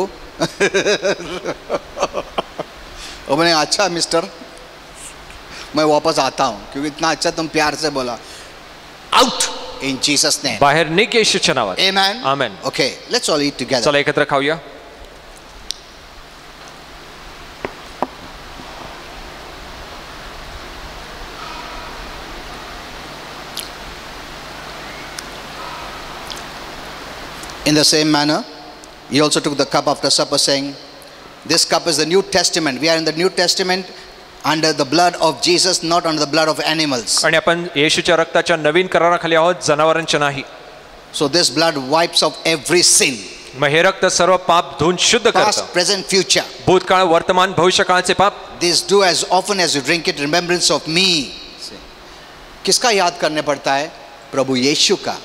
और मैंने अच्छा मिस्टर मैं वापस आता हूं क्योंकि इतना अच्छा तुम प्यार से बोला. Out in Jesus name. बाहेर निघ येशूच्या नावात. आमेन. आमेन. Okay, let's all eat together. चला एकत्र खाऊया. In the same manner, he also took the cup after supper, saying, this cup is the New Testament. We are in the New Testament under the blood of Jesus, not under the blood of animals. आणि आपण येशूच्या रक्ताच्या नवीन कराराखाली आहोत, जनावरांच्या नाही. So this blood wipes off every sin. मग हे रक्त सर्व पाप धुवून शुद्ध करतं. Past, present, future. भूतकाळ, वर्तमान, भविष्यकाळचे पाप. This do as often as you drink it, remembrance of me. किसका याद करने पड़ता है? प्रभु यीशु का.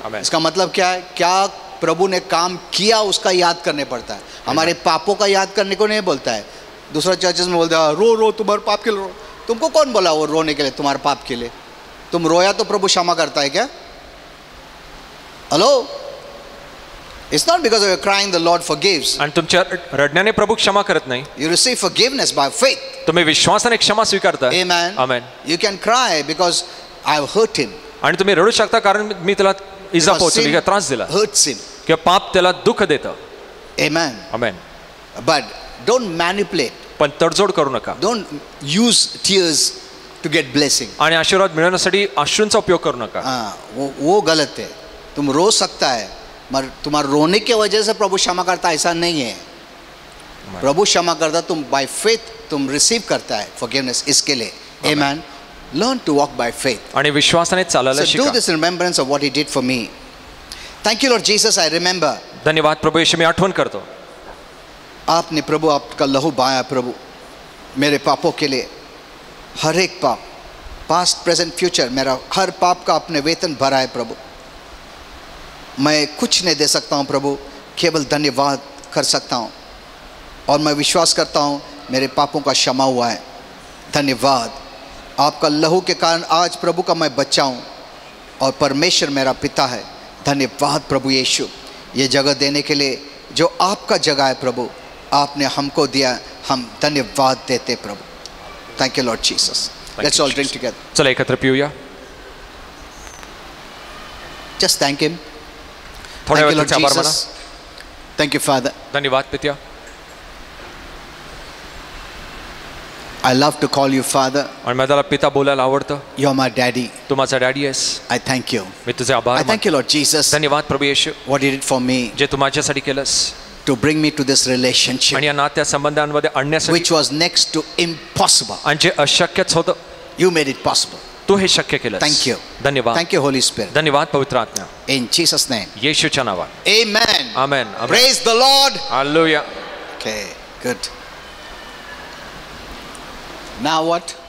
आमेन. इसका मतलब क्या है? क्या प्रभु ने काम किया उसका याद करने पड़ता है. हमारे पापों का याद करने को नहीं बोलता है. दूसरा चर्चेस में बोलता है रो रो तुम्हारे पाप के लिए रो. तुमको कौन बोला वो रोने के लिए, तुम्हारे पाप के लिए? तुम रोया तो प्रभु क्षमा करता है क्या? Hello. It's not because of your crying the Lord forgives. आणि तुमच्या रडण्याने प्रभू क्षमा करत नाही. You receive forgiveness by faith. तुम्ही विश्वासाने क्षमा स्वीकारता. Amen. Amen. You can cry because I have hurt him. आणि तुम्ही रडू शकता कारण मी त्याला इजा पोहोचवली किंवा त्रास दिला hurts him. किंवा पाप त्याला दुःख देतं. Amen. Amen. But don't manipulate. पण तडजोड करू नका. Don't use tears to get blessing. आणि आशीर्वाद मिळवण्यासाठी अश्रूंचा उपयोग करू नका. वो गलत है. तुम रो सकता है मगर तुम्हारे रोने की वजह से प्रभु क्षमा करता, ऐसा नहीं है. प्रभु क्षमा करता, तुम by faith तुम रिसीव करता है forgiveness इसके लिए. Amen. Learn to walk by faith. आणि विश्वासाने चालायला So do शिका. this in remembrance of what he did for me. Thank you Lord Jesus, I remember. धन्यवाद प्रभू येशू, मी आठवण करतो. आपने प्रभु आपका लहू बहाया प्रभु मेरे पापों के लिए. हर एक पाप, पास्ट प्रेजेंट फ्यूचर, मेरा हर पाप का आपने वेतन भरा है प्रभु. मैं कुछ नहीं दे सकता हूँ प्रभु, केवल धन्यवाद कर सकता हूँ. और मैं विश्वास करता हूँ मेरे पापों का क्षमा हुआ है. धन्यवाद. आपका लहू के कारण आज प्रभु का मैं बच्चा हूँ. और परमेश्वर मेरा पिता है। धन्यवाद प्रभु यीशु, ये जगह देने के लिए जो आपका जगह है प्रभु, आपने हमको दिया, हम धन्यवाद देते प्रभु। Thank you lord Jesus. Let's all drink together. चला एकत्र पिऊया. जस्ट थैंक हिम। थोड्या थैंक यू वेळ लॉर्ड त्याचा आभार माना. जीसस. Thank you father. धन्यवाद पित्या. I love to call you Father. आणि मला पिता बोलायला आवडतं. You're my daddy. तू माझा डॅडी आहेस. I thank you. मी तुझे आभार I thank you Lord Jesus. धन्यवाद प्रभू येशू, What you did for me जे तू माझ्यासाठी केलंस to bring me to this relationship आणि या नात्या संबंधांमध्ये आणण्यासाठी, which was next to impossible. आणि जे अशक्यच होतं You made it possible. तू हे शक्य केलंस. Thank you. धन्यवाद. Thank you Holy Spirit. धन्यवाद पवित्र आत्मा. In Jesus name. येशूच्या नावात. Amen. Amen. Praise the Lord. Hallelujah. Okay, good. Now what?